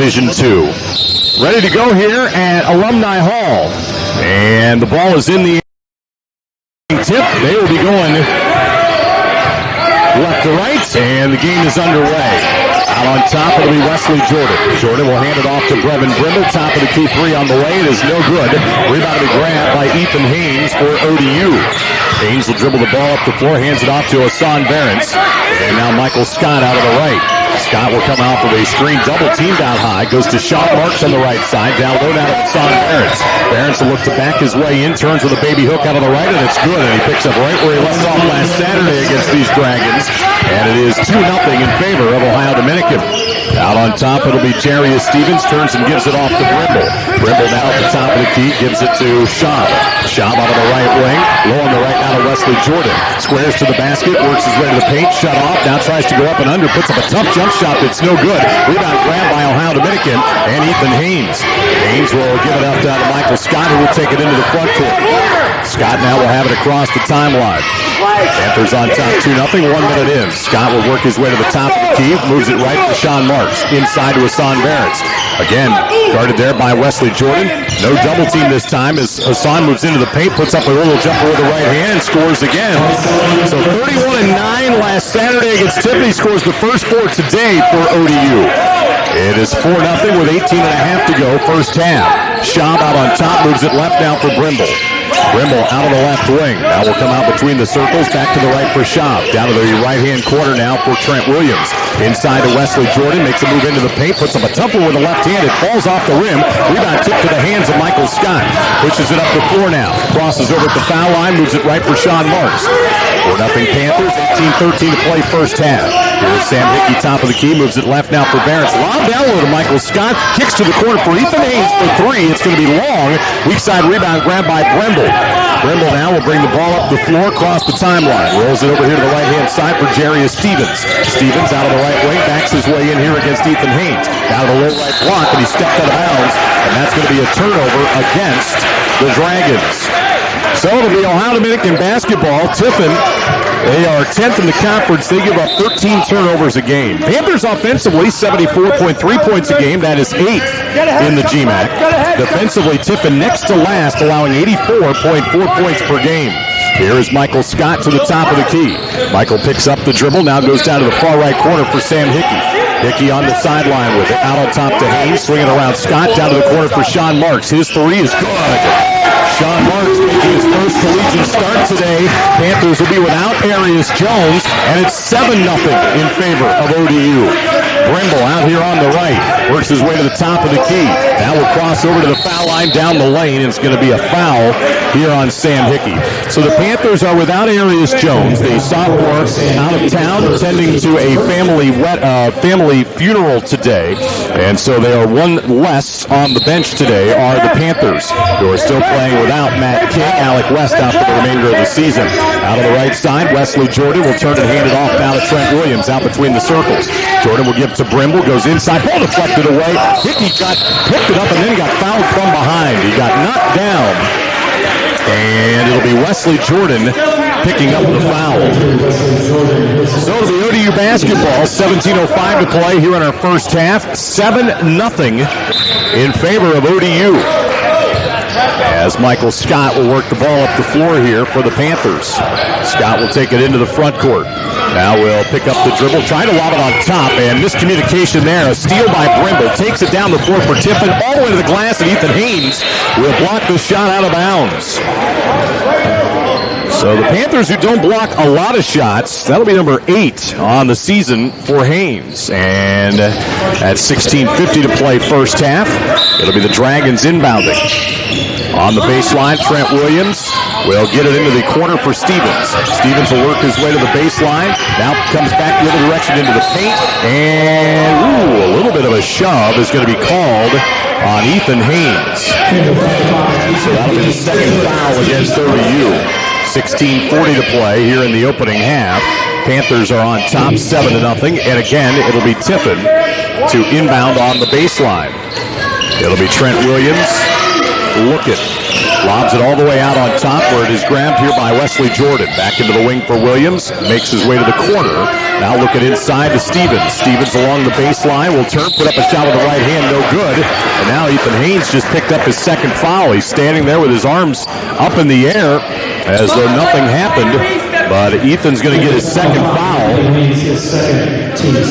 Division II. Ready to go here at Alumni Hall. And the ball is in the tip. They will be going left to right, and the game is underway. Out on top, it'll be Wesley Jordan. Jordan will hand it off to Brevin Brimble. Top of the key three on the way. It is no good. Rebound to be grabbed by Ethan Haynes for ODU. Haynes will dribble the ball up the floor, hands it off to Hassan Barents. And now Michael Scott out of the right. Scott will come out with a screen double team down high. Goes to Sean Marks on the right side. Down low now to Hassan Barents. Barents will look to back his way in. Turns with a baby hook out of the right, and it's good. And he picks up right where he left off last Saturday against these Dragons. And it is 2-0 in favor of Ohio Dominican. Out on top, it'll be Jarius Stevens. Turns and gives it off to Brimble. Brimble now at the top of the key. Gives it to Schaub. Schaub out of the right wing. Low on the right now to Wesley Jordan. Squares to the basket. Works his way to the paint. Shut off. Now tries to go up and under. Puts up a tough jump shot that's no good. Rebound grabbed by Ohio Dominican and Ethan Haynes. Haynes will give it up to Michael Scott, who will take it into the front court. Scott now will have it across the timeline. Panthers on top 2-0, 1 minute in. Scott will work his way to the top of the key, moves it right to Sean Marks. Inside to Hassan Barents. Again, guarded there by Wesley Jordan. No double team this time as Hassan moves into the paint, puts up a little jumper with the right hand, and scores again. So 31-9 last Saturday against Tiffin. Scores the first four today for ODU. It is 4-0 with 18.5 to go, first half. Schaub out on top, moves it left now for Brimble. Brimble out of the left wing. Now will come out between the circles. Back to the right for Schaub. Down to the right-hand corner now for Trent Williams. Inside to Wesley Jordan. Makes a move into the paint. Puts up a tough one with the left hand. It falls off the rim. Rebound tipped to the hands of Michael Scott. Pushes it up the floor now. Crosses over at the foul line. Moves it right for Sean Marks. 4-0 Panthers. 18-13 to play first half. Here's Sam Hickey, top of the key. Moves it left now for Barents. Lob down low to Michael Scott. Kicks to the corner for Ethan Haynes for three. It's going to be long. Weak side rebound grabbed by Brimble. Brimble now will bring the ball up the floor, across the timeline. Rolls it over here to the right-hand side for Jarius Stevens. Stevens out of the right wing, backs his way in here against Ethan Haynes. Down to the low right block, and he stepped out of bounds. And that's going to be a turnover against the Dragons. So it'll be Ohio Dominican basketball. Tiffin, they are 10th in the conference. They give up 13 turnovers a game. Panthers offensively, 74.3 points a game. That is 8th in the GMAC. Defensively, Tiffin next to last, allowing 84.4 points per game. Here is Michael Scott to the top of the key. Michael picks up the dribble, now goes down to the far right corner for Sam Hickey. Hickey on the sideline with it. Out on top to Haynes, swinging around Scott, down to the corner for Sean Marks. His three is good. Sean Marks making his first collegiate start today. Panthers will be without Arius Jones, and it's 7-0 in favor of ODU. Brimble out here on the right, works his way to the top of the key. Now we'll cross over to the foul line down the lane, and it's going to be a foul here on Sam Hickey. So the Panthers are without Arius Jones, the sophomore out of town, attending to a family funeral today. And so they are one less on the bench today are the Panthers, who are still playing without Matt King, Alec West out for the remainder of the season. Out of the right side, Wesley Jordan will turn and hand it off now to Trent Williams out between the circles. Jordan will give to Brimble, goes inside, ball deflected away. Hickey picked it up and then got fouled from behind. He got knocked down. And it'll be Wesley Jordan picking up the foul. So the ODU basketball, 17:05 to play here in our first half. 7-0 in favor of ODU. As Michael Scott will work the ball up the floor here for the Panthers. Scott will take it into the front court. Now we'll pick up the dribble, try to lob it on top, and miscommunication there. A steal by Brimble, takes it down the floor for Tiffin, all the way to the glass, and Ethan Haynes will block the shot out of bounds. So the Panthers, who don't block a lot of shots, that'll be number 8 on the season for Haynes. And at 16:50 to play first half, it'll be the Dragons inbounding. On the baseline, Trent Williams will get it into the corner for Stevens. Stevens will work his way to the baseline. Now comes back the other direction into the paint. And, a little bit of a shove is going to be called on Ethan Haynes. So that'll be the second foul against ODU. 16:40 to play here in the opening half. Panthers are on top 7-0. And again, it'll be Tiffin to inbound on the baseline. It'll be Trent Williams. Look it. Lobs it all the way out on top where it is grabbed here by Wesley Jordan. Back into the wing for Williams. Makes his way to the corner. Now looking inside to Stevens. Stevens along the baseline will turn, put up a shot with the right hand, no good. And now Ethan Haynes just picked up his second foul. He's standing there with his arms up in the air as though nothing happened. But Ethan's going to get his second foul.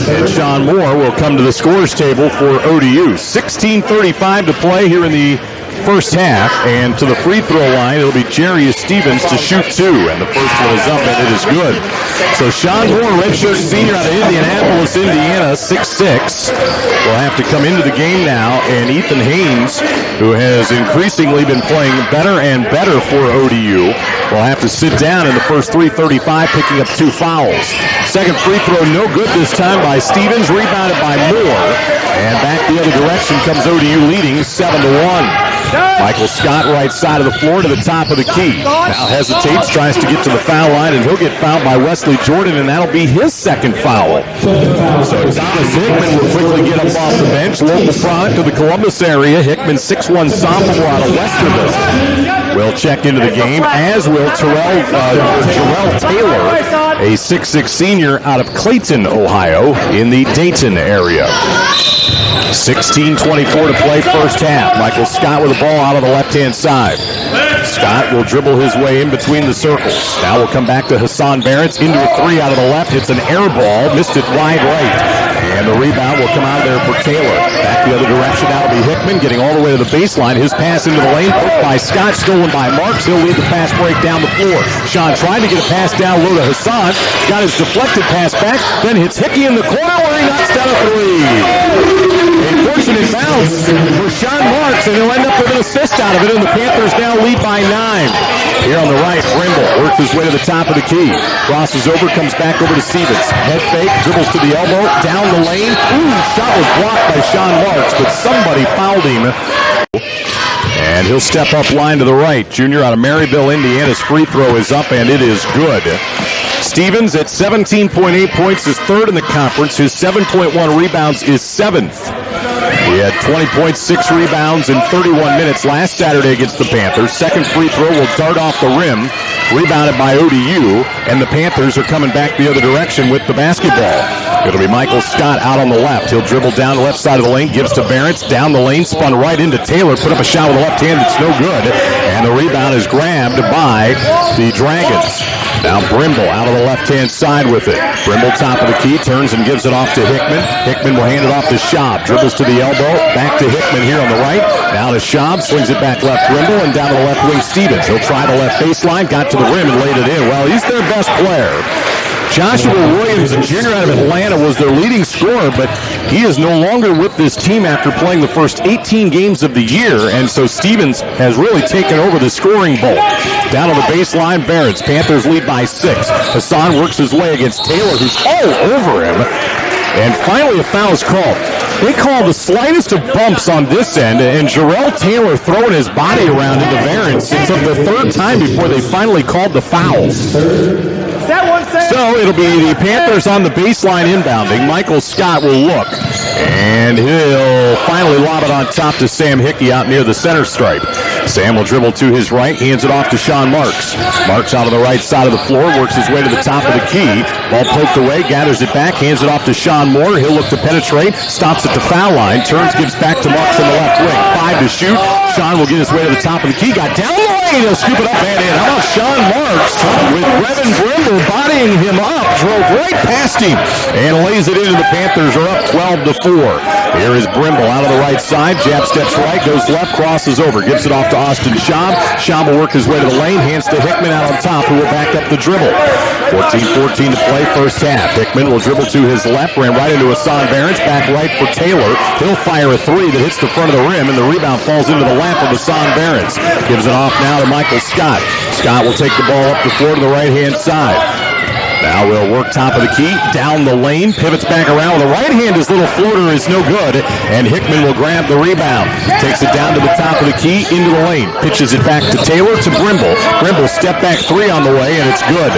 And Sean Moore will come to the scores table for ODU. 16:35 to play here in the first half, and to the free throw line, it'll be Jarius Stevens to shoot two, and the first one is up, and it is good. So Sean Moore, redshirt senior out of Indianapolis, Indiana, 6'6", will have to come into the game now, and Ethan Haynes, who has increasingly been playing better and better for ODU, will have to sit down in the first 3:35, picking up two fouls. Second free throw, no good this time by Stevens, rebounded by Moore, and back the other direction comes ODU leading 7-1. Michael Scott, right side of the floor to the top of the key. Now hesitates, tries to get to the foul line, and he'll get fouled by Wesley Jordan, and that'll be his second foul. So Thomas Hickman will quickly get up off the bench. Local product of the Columbus area. Hickman, 6'1" sophomore out of Westerville, will check into the game, as will Jarrell Taylor, a 6'6" senior out of Clayton, Ohio, in the Dayton area. 16:24 to play first half. Michael Scott with the ball out on the left-hand side. Scott will dribble his way in between the circles. Now we'll come back to Hassan Barrett into a three out of the left. It's an air ball. Missed it wide right. And the rebound will come out there for Taylor. Back the other direction. That'll be Hickman getting all the way to the baseline. His pass into the lane. Poked by Scott. Stolen by Marks. He'll lead the pass break down the floor. Sean trying to get a pass down low to Hassan. Got his deflected pass back. Then hits Hickey in the corner where he knocks down a three. A fortunate bounce for Sean Marks, and he'll end up with an assist out of it, and the Panthers now lead by 9. Here on the right, Brimble works his way to the top of the key. Crosses over, comes back over to Stevens. Head fake, dribbles to the elbow, down the lane. Ooh, shot was blocked by Sean Marks, but somebody fouled him. And he'll step up line to the right. Junior out of Maryville, Indiana's free throw is up, and it is good. Stevens at 17.8 points is third in the conference. His 7.1 rebounds is seventh. He had 20.6 rebounds in 31 minutes last Saturday against the Panthers. Second free throw will dart off the rim, rebounded by ODU, and the Panthers are coming back the other direction with the basketball. It'll be Michael Scott out on the left. He'll dribble down the left side of the lane, gives to Barrett, down the lane, spun right into Taylor, put up a shot with the left hand that's no good, and the rebound is grabbed by the Dragons. Now Brimble out of the left-hand side with it. Brimble top of the key, turns and gives it off to Hickman. Hickman will hand it off to Schaub. Dribbles to the elbow, back to Hickman here on the right. Now to Schaub, swings it back left Brimble, and down to the left wing Stevens. He'll try the left baseline, got to the rim and laid it in. Well, he's their best player. Joshua Williams, a junior out of Atlanta, was their leading scorer, but he is no longer with this team after playing the first 18 games of the year, and so Stevens has really taken over the scoring bulk. Down on the baseline, Barrett. Panthers lead by 6. Hassan works his way against Taylor, who's all over him, and finally a foul is called. They call the slightest of bumps on this end, and Jarrell Taylor throwing his body around into Barrett. It took the third time before they finally called the fouls. So it'll be the Panthers on the baseline inbounding. Michael Scott will look, and he'll finally lob it on top to Sam Hickey out near the center stripe. Sam will dribble to his right, hands it off to Sean Marks. Marks out of the right side of the floor, works his way to the top of the key. Ball poked away, gathers it back, hands it off to Sean Moore. He'll look to penetrate, stops at the foul line, turns, gives back to Marks on the left wing. 5 to shoot. Sean will get his way to the top of the key, got down the lane, he'll scoop it up and in. How about Sean Marks with Brevin Brimble bodying him up, drove right past him, and lays it into the Panthers are up 12-4. Here is Brimble out of the right side, jab steps right, goes left, crosses over, gives it off to Austin Schaub. Schaub will work his way to the lane, hands to Hickman out on top, who will back up the dribble. 14-14 to play first half. Hickman will dribble to his left, ran right into Hassan Barrett, back right for Taylor. He'll fire a three that hits the front of the rim, and the rebound falls into the lap of Hassan Barrett. Gives it off now to Michael Scott. Scott will take the ball up the floor to the right-hand side. Now we'll work top of the key, down the lane, pivots back around with a right hand. His little floater is no good, and Hickman will grab the rebound. Takes it down to the top of the key, into the lane. Pitches it back to Taylor, to Brimble. Brimble step back three on the way, and it's good.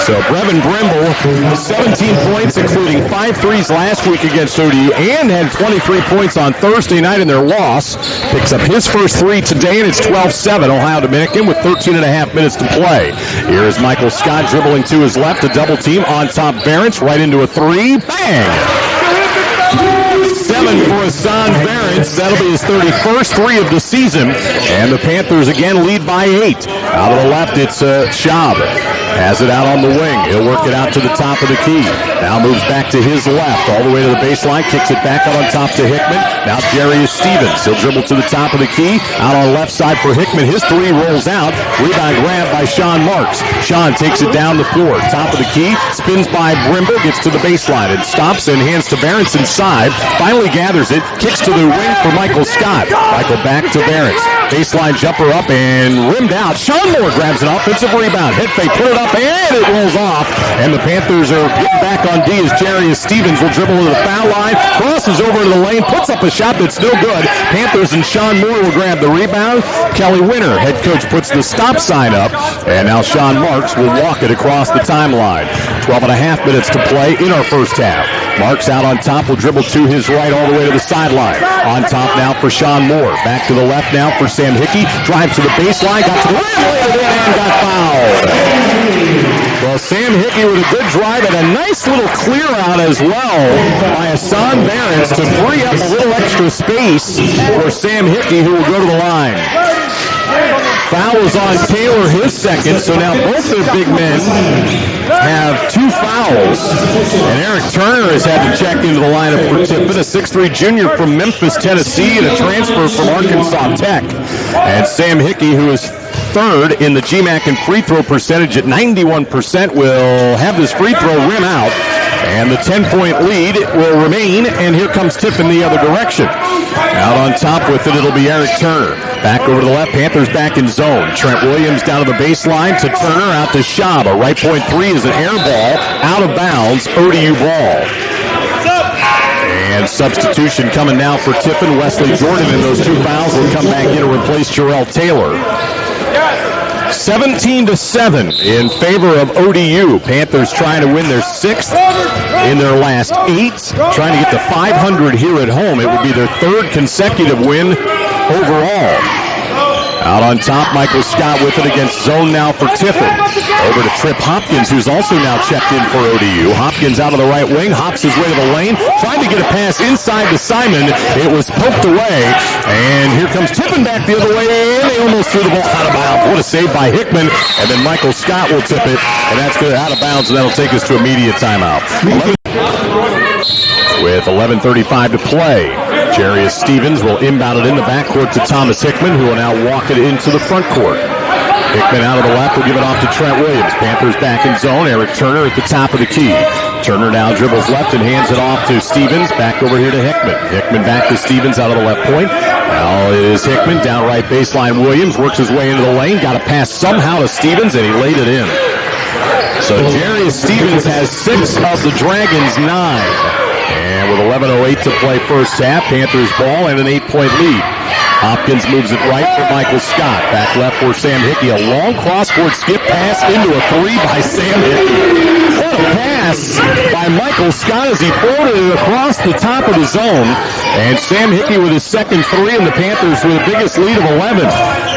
So Brevin Brimble, 17 points, including 5 threes last week against ODU, and had 23 points on Thursday night in their loss. Picks up his first three today, and it's 12-7. Ohio Dominican with 13 and a half minutes to play. Here is Michael Scott dribbling to his left, a double team on top. Barents right into a three. Bang! 7 for Hassan Barents. That'll be his 31st three of the season. And the Panthers again lead by 8. Out of the left, it's Schaub. Has it out on the wing. He'll work it out to the top of the key. Now moves back to his left, all the way to the baseline. Kicks it back out on top to Hickman. Now Jarius Stevens. He'll dribble to the top of the key. Out on the left side for Hickman. His three rolls out. Rebound grab by Sean Marks. Sean takes it down the floor. Top of the key. Spins by Brimble. Gets to the baseline and stops and hands to Barents inside. Finally gathers it. Kicks to the wing for Michael Scott. Michael back to Barents. Baseline jumper up and rimmed out. Sean Moore grabs an offensive rebound. Head fake, put it up, and it rolls off. And the Panthers are getting back on D as Jarius Stevens will dribble to the foul line. Crosses over to the lane, puts up a shot that's no good. Panthers and Sean Moore will grab the rebound. Kelly Winter, head coach, puts the stop sign up. And now Sean Marks will walk it across the timeline. 12 and a half minutes to play in our first half. Marks out on top, will dribble to his right all the way to the sideline. On top now for Sean Moore. Back to the left now for Sam Hickey. Drives to the baseline, got to the rim, laid it in, and got fouled. Well, Sam Hickey with a good drive and a nice little clear out as well by Hassan Barents to free up a little extra space for Sam Hickey, who will go to the line. Foul was on Taylor, his second, so now both their big men have 2 fouls. And Eric Turner has had to check into the lineup for Tiffin, a 6'3 junior from Memphis, Tennessee, and a transfer from Arkansas Tech. And Sam Hickey, who is third in the GMAC in free throw percentage at 91%, will have this free throw rim out. And the 10-point lead will remain, and here comes Tiffin the other direction. Out on top with it, it'll be Eric Turner. Back over to the left, Panthers back in zone. Trent Williams down to the baseline to Turner, out to Schaub. A right point three is an air ball, out of bounds, ODU ball. And substitution coming now for Tiffin. Wesley Jordan, and those 2 fouls will come back in to replace Jarrell Taylor. 17-7 in favor of ODU. Panthers trying to win their 6th in their last 8. Trying to get to 500 here at home. It would be their 3rd consecutive win overall. Out on top, Michael Scott with it against zone now for Tiffin. Over to Trip Hopkins, who's also now checked in for ODU. Hopkins out of the right wing, hops his way to the lane, trying to get a pass inside to Simon. It was poked away, and here comes Tiffin back the other way, and they almost threw the ball out of bounds. What a save by Hickman, and then Michael Scott will tip it, and that's good out of bounds, and that'll take us to immediate timeout. With 11:35 to play, Jarius Stevens will inbound it in the backcourt to Thomas Hickman, who will now walk it into the front court. Hickman out of the left will give it off to Trent Williams. Panthers back in zone. Eric Turner at the top of the key. Turner now dribbles left and hands it off to Stevens. Back over here to Hickman. Hickman back to Stevens out of the left point. Now it is Hickman down right baseline. Williams works his way into the lane. Got a pass somehow to Stevens, and he laid it in. So Jarius Stevens has 6 of the Dragons' 9. And with 11:08 to play first half, Panthers ball and an 8-point lead. Hopkins moves it right for Michael Scott. Back left for Sam Hickey. A long cross-court skip pass into a three by Sam Hickey. What a pass by Michael Scott as he floated it across the top of the zone. And Sam Hickey with his second three, and the Panthers with the biggest lead of 11.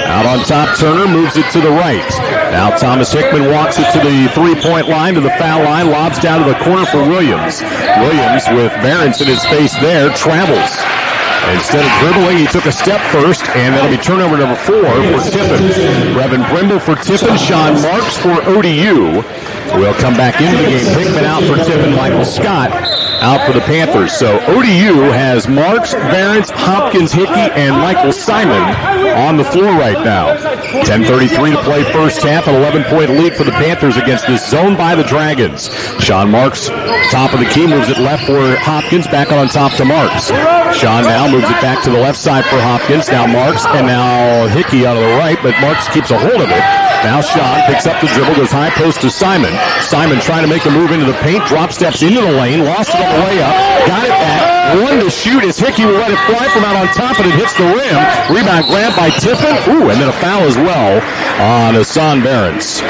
Out on top, Turner moves it to the right. Now Thomas Hickman walks it to the three-point line, to the foul line, lobs down to the corner for Williams. Williams, with Barents in his face there, travels. Instead of dribbling, he took a step first, and that'll be turnover number 4 for Tiffin. Brevin Brimble for Tiffin, Sean Marks for ODU. We'll come back into the game. Hickman out for Tiffin, Michael Scott out for the Panthers. So ODU has Marks, Barents, Hopkins, Hickey, and Michael Simon on the floor right now. 10:33 to play first half, an 11-point lead for the Panthers against this zone by the Dragons. Sean Marks, top of the key, moves it left for Hopkins, back on top to Marks. Sean now moves it back to the left side for Hopkins. Now Marks, and now Hickey out of the right, but Marks keeps a hold of it. Now Sean picks up the dribble, goes high post to Simon. Simon trying to make a move into the paint, drop steps into the lane, lost it on the way up, got it back, one to shoot as Hickey will let it fly from out on top, and it hits the rim. Rebound grabbed by Tiffin. Ooh, and then a foul as well on Hassan Barents.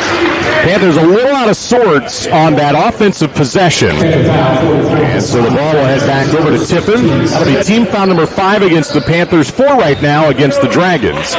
Panthers a little out of sorts on that offensive possession. And so the ball will head back over to Tiffin. That'll be team foul number 5 against the Panthers, 4 right now against the Dragons.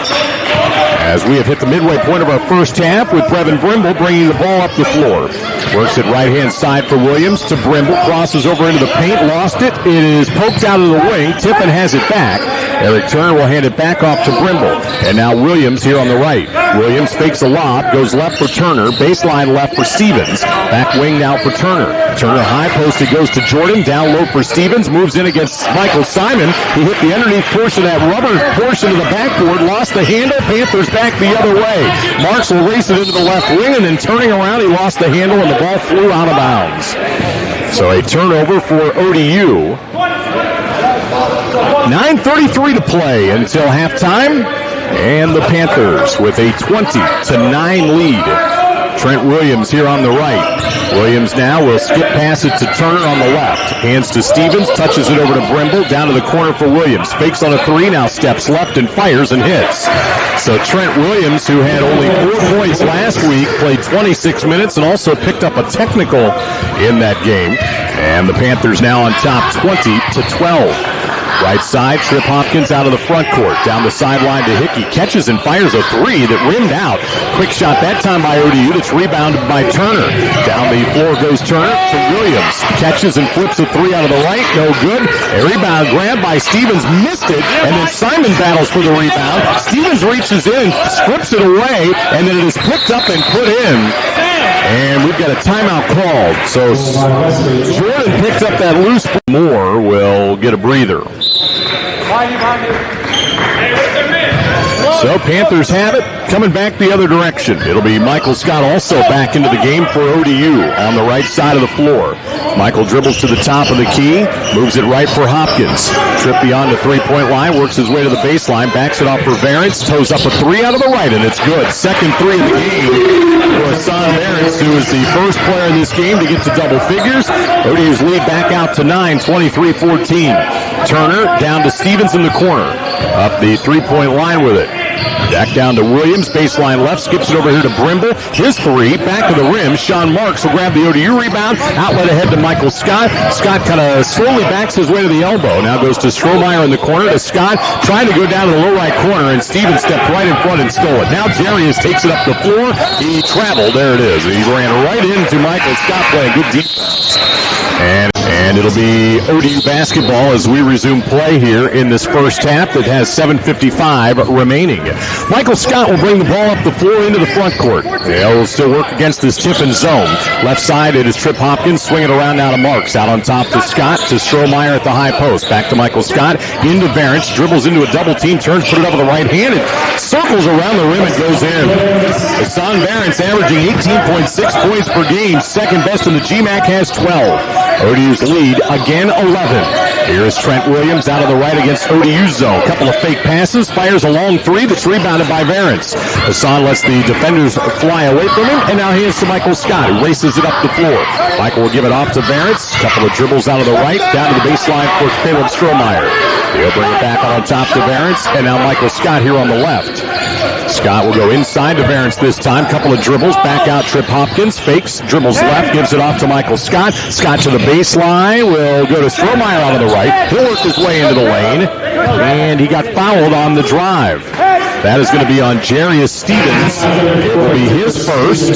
As we have hit the midway point of our first half with Brevin Brimble bringing the ball up the floor. Works it right-hand side for Williams to Brimble. Crosses over into the paint. Lost it. It is poked out of the wing. Tiffin has it back. Eric Turner will hand it back off to Brimble. And now Williams here on the right. Williams fakes a lob. Goes left for Turner. Baseline left for Stevens. Back wing now for Turner. Turner high post. It goes to Jordan. Down low for Stevens. Moves in against Michael Simon. He hit the underneath portion of that rubber portion of the backboard. Lost the handle. Panthers back the other way. Marks will race it into the left wing, and then turning around, he lost the handle, and the ball flew out of bounds. So a turnover for ODU. 9:33 to play until halftime, and the Panthers with a 20-9 lead. Trent Williams here on the right. Williams now will skip pass it to Turner on the left. Hands to Stevens, touches it over to Brimble, down to the corner for Williams. Fakes on a 3, now steps left and fires and hits. So Trent Williams, who had only 4 points last week, played 26 minutes and also picked up a technical in that game. And the Panthers now on top 20-12. Right side, Trip Hopkins out of the front court. Down the sideline to Hickey. Catches and fires a 3 that rimmed out. Quick shot that time by ODU. That's rebounded by Turner. Down the floor goes Turner to Williams. Catches and flips a 3 out of the right. No good. A rebound grabbed by Stevens. Missed it. And then Simon battles for the rebound. Stevens reaches in, strips it away, and then it is picked up and put in. And we've got a timeout called. So Jordan picked up that loose. Moore will get a breather. So Panthers have it, coming back the other direction. It'll be Michael Scott also back into the game for ODU on the right side of the floor. Michael dribbles to the top of the key, moves it right for Hopkins. Trip beyond the three-point line, works his way to the baseline, backs it off for Barents, toes up a 3 out of the right, and it's good. Second 3 of the game for Hassan Barents, who is the first player in this game to get to double figures. ODU's lead back out to 9, 23-14. Turner down to Stevens in the corner. Up the three-point line with it. Back down to Williams, baseline left, skips it over here to Brimble. His 3, back of the rim. Sean Marks will grab the ODU rebound. Outlet ahead to Michael Scott. Scott kind of slowly backs his way to the elbow. Now goes to Strohmeyer in the corner to Scott, trying to go down to the low right corner, and Stevens stepped right in front and stole it. Now Darius takes it up the floor. He traveled. There it is. He ran right into Michael Scott playing good defense. And it'll be ODU basketball as we resume play here in this first half that has 7:55 remaining. Michael Scott will bring the ball up the floor into the front court. They'll still work against this Tiffin zone. Left side, it is Trip Hopkins. Swing it around now to Marks. Out on top to Scott, to Strohmeyer at the high post. Back to Michael Scott. Into Barents. Dribbles into a double team. Turns, put it up with the right hand. And circles around the rim and goes in. Hassan Barents averaging 18.6 points per game. Second best in the GMAC, has 12. ODU's lead again 11. Here is Trent Williams out of the right against ODU's zone. Couple of fake passes. Fires a long 3 that's rebounded by Barents. Hassan lets the defenders fly away from him, and now hands to Michael Scott, who races it up the floor. Michael will give it off to Barents. Couple of dribbles out of the right, down to the baseline for Caleb Strohmeyer. He'll bring it back on top to Barents, and now Michael Scott here on the left. Scott will go inside to Barents this time. Couple of dribbles, back out Trip Hopkins, fakes, dribbles left, gives it off to Michael Scott. Scott to the baseline, will go to Strohmeyer out of the right. He'll work his way into the lane, and he got fouled on the drive. That is going to be on Jarius Stevens. It will be his first.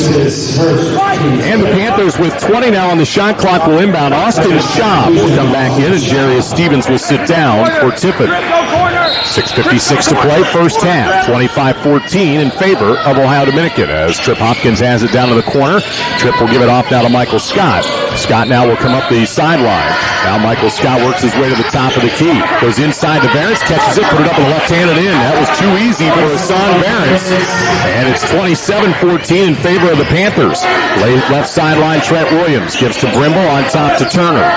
And the Panthers with 20 now on the shot clock will inbound. Austin Schaub will come back in, and Jarius Stevens will sit down for Tiffin. 6:56 to play, first half. 25-14 in favor of Ohio Dominican as Trip Hopkins has it down to the corner. Trip will give it off now to Michael Scott. Scott now will come up the sideline. Now Michael Scott works his way to the top of the key. Goes inside to Barrett, catches it, put it up with a left-handed in. That was too easy for Hassan Barrett. And it's 27-14 in favor of the Panthers. Left sideline, Trent Williams gives to Brimble, on top to Turner.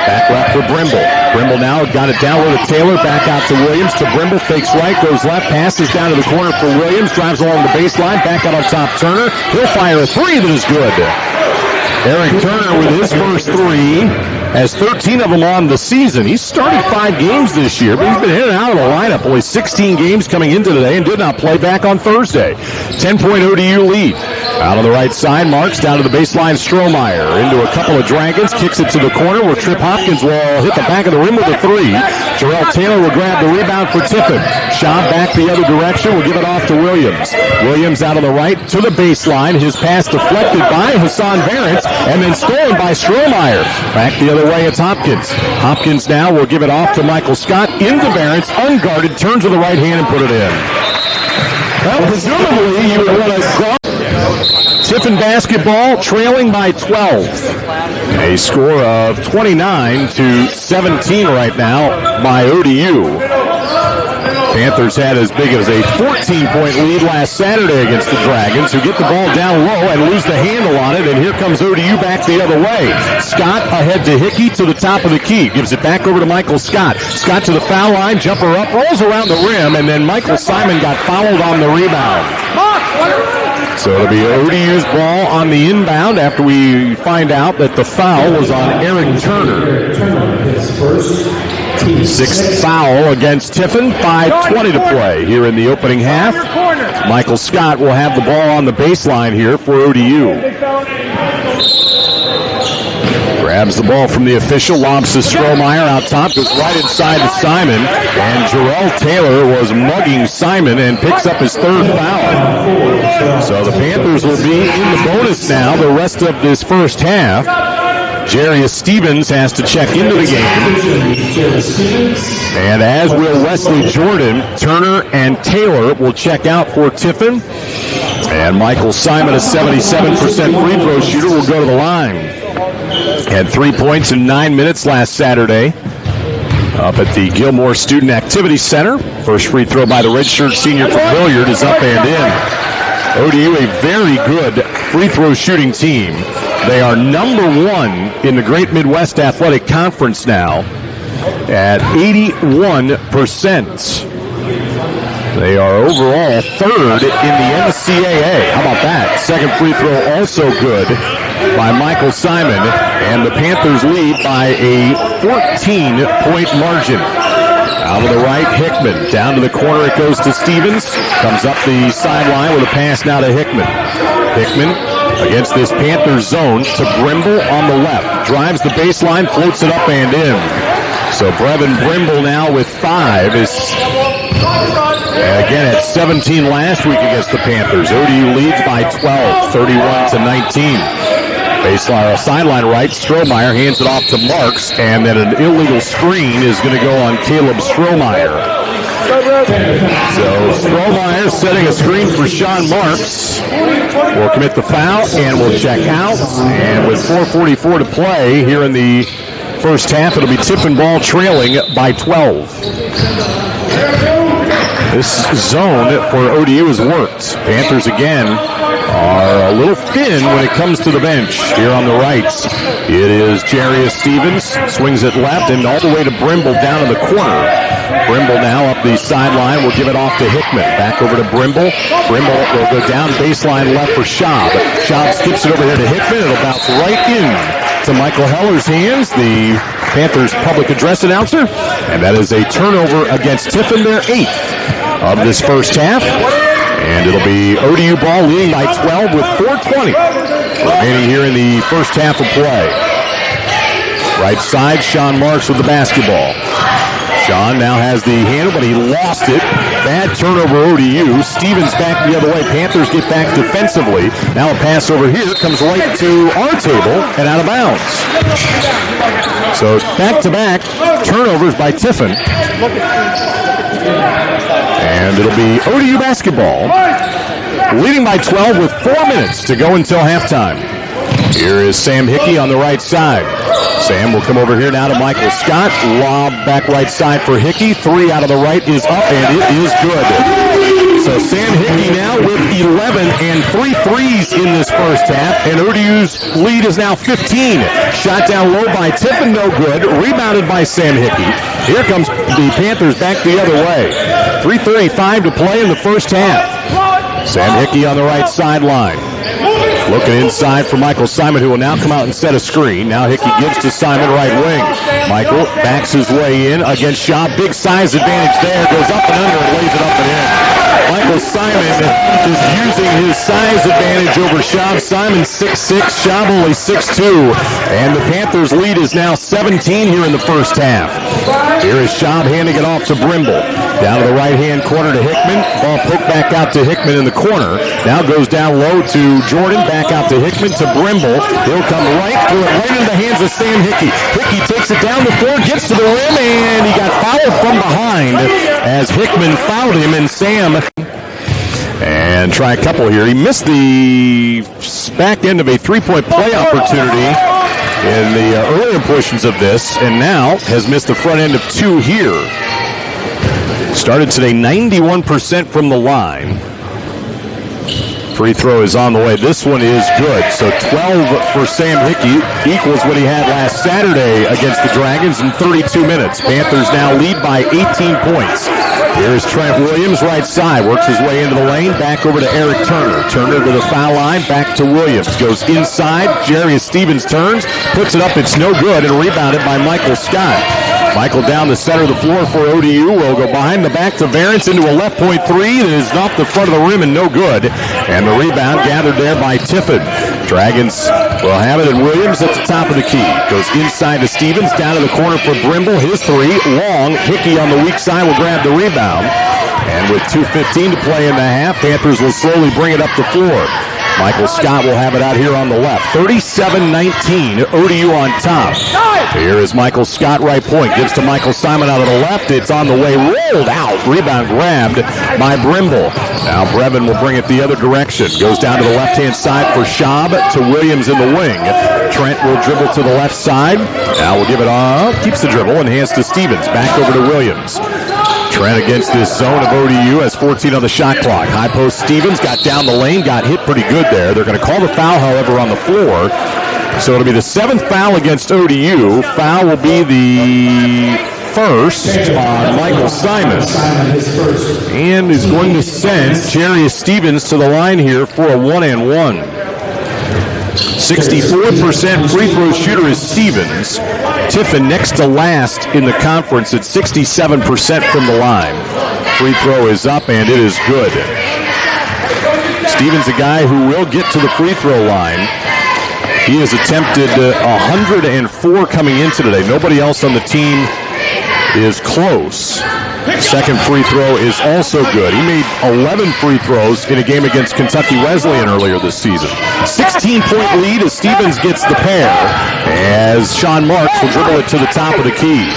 Back left for Brimble. Brimble now got it down with Taylor, back out to Williams, to Brimble, fakes right, goes left, passes down to the corner for Williams, drives along the baseline, back out on top Turner. He'll fire a three that is good. Eric Turner with his first three, has 13 of them on the season. He's started 5 games this year, but he's been in and out of the lineup. Only 16 games coming into today and did not play back on Thursday. 10-point ODU lead. Out on the right side, Marks down to the baseline, Strohmeyer into a couple of dragons, kicks it to the corner where Trip Hopkins will hit the back of the rim with a three. Jarrell Taylor will grab the rebound for Tiffin. Shot back the other direction, will give it off to Williams. Williams out on the right to the baseline. His pass deflected by Hassan Barrett and then stolen by Strohmeyer. Back the other way, it's Hopkins. Hopkins now will give it off to Michael Scott into Barrett, unguarded, turns with the right hand and put it in. Well, presumably you would want to cross. Tiffin basketball trailing by 12. A score of 29-17 right now by ODU. Panthers had as big as a 14-point lead last Saturday against the Dragons, who get the ball down low and lose the handle on it, and here comes ODU back the other way. Scott ahead to Hickey to the top of the key. Gives it back over to Michael Scott. Scott to the foul line, jumper up, rolls around the rim, and then Michael Simon got fouled on the rebound. So it'll be ODU's ball on the inbound after we find out that the foul was on Eric Turner. Sixth foul against Tiffin, 5:20 to play here in the opening half. Michael Scott will have the ball on the baseline here for ODU. Grabs the ball from the official, lobs to Strohmeyer out top, goes right inside to Simon, and Jarrell Taylor was mugging Simon and picks up his third foul. So the Panthers will be in the bonus now the rest of this first half. Jarius Stevens has to check into the game. And as will Wesley Jordan, Turner and Taylor will check out for Tiffin. And Michael Simon, a 77% free throw shooter, will go to the line. Had 3 points in 9 minutes last Saturday up at the Gilmore Student Activity Center. First free throw by the redshirt senior from Hilliard is up and in. ODU, a very good free throw shooting team. They are number 1 in the Great Midwest Athletic Conference now at 81%. They are overall 3rd in the NCAA. How about that? Second free throw also good by Michael Simon, and the Panthers lead by a 14-point margin. Out of the right, Hickman. Down to the corner it goes to Stevens. Comes up the sideline with a pass now to Hickman. Hickman against this Panthers zone to Brimble on the left. Drives the baseline, floats it up and in. So Brevin Brimble now with 5 is again at 17 last week against the Panthers. ODU leads by 12, 31-19. Baseline, sideline right, Strohmeyer hands it off to Marks, and then an illegal screen is going to go on Caleb Strohmeyer. So Strohmeyer setting a screen for Sean Marks. Will commit the foul and will check out. And with 4:44 to play here in the first half, it'll be Tiffin ball trailing by 12. This zone for ODU has worked. Panthers again are a little thin when it comes to the bench. Here on the right, it is Jarius Stevens, swings it left and all the way to Brimble down in the corner. Brimble now up the sideline, will give it off to Hickman. Back over to Brimble. Brimble will go down baseline left for Schaub. Schaub skips it over here to Hickman. It'll bounce right in to Michael Heller's hands, the Panthers public address announcer. And that is a turnover against Tiffin, their 8th of this first half. And it'll be ODU ball leading by 12 with 4:20 remaining here in the first half of play. Right side, Sean Marks with the basketball. Sean now has the handle, but he lost it. Bad turnover ODU. Stevens back the other way. Panthers get back defensively. Now a pass over here comes right to our table and out of bounds. So back-to-back turnovers by Tiffin. And it'll be ODU basketball leading by 12 with 4 minutes to go until halftime. Here is Sam Hickey on the right side. Sam will come over here now to Michael Scott. Lob back right side for Hickey. 3 out of the right is up, and it is good. So Sam Hickey now with 11 and 3 threes in this first half, and ODU's lead is now 15. Shot down low by Tiffin, no good. Rebounded by Sam Hickey. Here comes the Panthers back the other way. 3:35 to play in the first half. Sam Hickey on the right sideline. Looking inside for Michael Simon, who will now come out and set a screen. Now Hickey gives to Simon, right wing. Michael backs his way in against Shaw. Big size advantage there. Goes up and under and lays it up and in. Michael Simon is using his size advantage over Shaw. Simon 6'6", Shaw only 6'2". And the Panthers' lead is now 17 here in the first half. Here is Shaw handing it off to Brimble. Down to the right-hand corner to Hickman. Ball poked back out to Hickman in the corner. Now goes down low to Jordan. Back out to Hickman to Brimble. He'll come right through it, right into the hands of Sam Hickey. Hickey takes it down the floor, gets to the rim, and he got fouled from behind as Hickman fouled him, and Sam... And try a couple here. He missed the back end of a three-point play opportunity in the earlier portions of this, and now has missed the front end of 2 here. Started today 91% from the line. Free throw is on the way. This one is good. So 12 for Sam Hickey equals what he had last Saturday against the Dragons in 32 minutes. Panthers now lead by 18 points. Here's Trent Williams, right side. Works his way into the lane. Back over to Eric Turner. Turner to the foul line. Back to Williams. Goes inside. Jarius Stevens turns. Puts it up. It's no good. And rebounded by Michael Scott. Michael down the center of the floor for ODU. Will go behind the back to Varens into a left point three. That is off the front of the rim and no good. And the rebound gathered there by Tiffin. Dragons will have it, and Williams at the top of the key. Goes inside to Stevens, down to the corner for Brimble. His three, long. Hickey on the weak side will grab the rebound. And with 2:15 to play in the half, Panthers will slowly bring it up the floor. Michael Scott will have it out here on the left. 37-19, ODU on top. Here is Michael Scott, right point. Gives to Michael Simon out of the left. It's on the way, rolled out. Rebound grabbed by Brimble. Now Brevin will bring it the other direction. Goes down to the left-hand side for Schaub to Williams in the wing. Trent will dribble to the left side. Now we'll give it off. Keeps the dribble and hands to Stevens. Back over to Williams. Trent against this zone of ODU has 14 on the shot clock. High post Stevens got down the lane, got hit pretty good there. They're going to call the foul, however, on the floor. So it'll be the 7th foul against ODU. Foul will be the first on Michael Simon. And is going to send Jarius Stevens to the line here for a 1-and-1. 64% free throw shooter is Stevens. Tiffin next to last in the conference at 67% from the line. Free throw is up and it is good. Stevens, a guy who will get to the free throw line. He has attempted 104 coming into today. Nobody else on the team is close. Second free throw is also good. He made 11 free throws in a game against Kentucky Wesleyan earlier this season. 16-point lead as Stevens gets the pair, as Sean Marks will dribble it to the top of the key.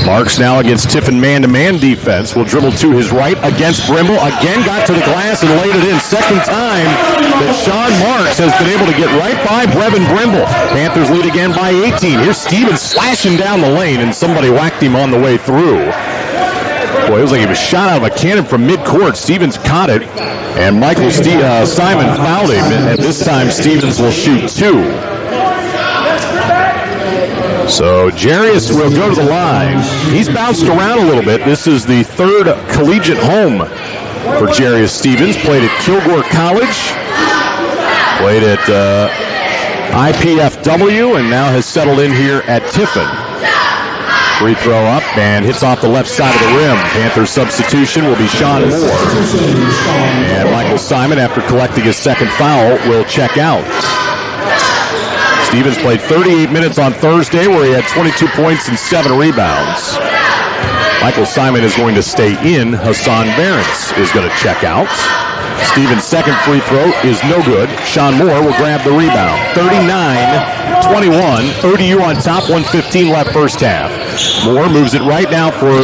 Marks now against Tiffin man-to-man defense. Will dribble to his right against Brimble. Again got to the glass and laid it in. Second time that Sean Marks has been able to get right by Brevin Brimble. Panthers lead again by 18. Here's Stevens slashing down the lane, and somebody whacked him on the way through. Boy, it was like he was shot out of a cannon from midcourt. Stevens caught it, and Michael Simon fouled him. And this time, Stevens will shoot 2. So Jarius will go to the line. He's bounced around a little bit. This is the 3rd collegiate home for Jarius Stevens. Played at Kilgore College, played at IPFW, and now has settled in here at Tiffin. Free throw up and hits off the left side of the rim. Panthers substitution will be Sean Moore. And Michael Simon, after collecting his second foul, will check out. Stevens played 38 minutes on Thursday where he had 22 points and 7 rebounds. Michael Simon is going to stay in. Hassan Barents is going to check out. Stevens' second free throw is no good. Sean Moore will grab the rebound. 39-21. ODU on top, 1:15 left first half. Moore moves it right now for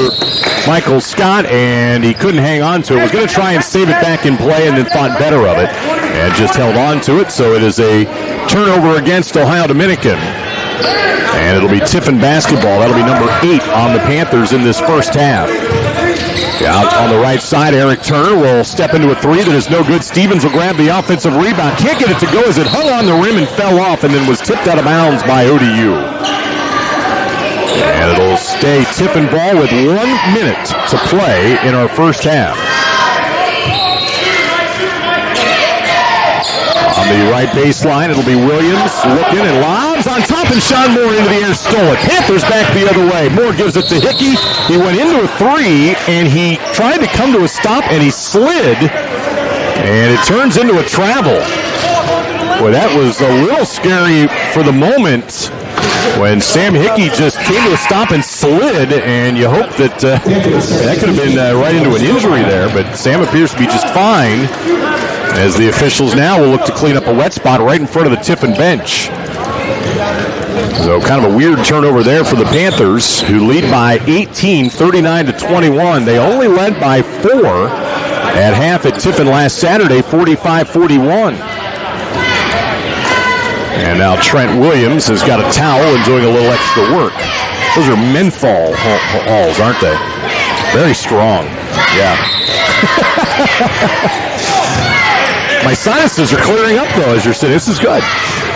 Michael Scott, and he couldn't hang on to it. Was going to try and save it back in play and then thought better of it and just held on to it. So it is a turnover against Ohio Dominican. And it'll be Tiffin basketball. That'll be number 8 on the Panthers in this first half. Out on the right side, Eric Turner will step into a three that is no good. Stevens will grab the offensive rebound. Can't get it to go as it hung on the rim and fell off and then was tipped out of bounds by ODU. And it'll stay Tiffin ball with 1 minute to play in our first half. On the right baseline, it'll be Williams looking and lobs on top, and Sean Moore into the air, stole it. Panthers back the other way. Moore gives it to Hickey. He went into a three, and he tried to come to a stop, and he slid, and it turns into a travel. Boy, that was a little scary for the moment when Sam Hickey just came to a stop and slid, and you hope that that could have been right into an injury there, but Sam appears to be just fine, as the officials now will look to clean up a wet spot right in front of the Tiffin bench. So kind of a weird turnover there for the Panthers, who lead by 18, 39-21. They only led by 4 at half at Tiffin last Saturday, 45-41. And now Trent Williams has got a towel and doing a little extra work. Those are menthol balls, aren't they? Very strong. Yeah. My sinuses are clearing up, though, as you're sitting. This is good.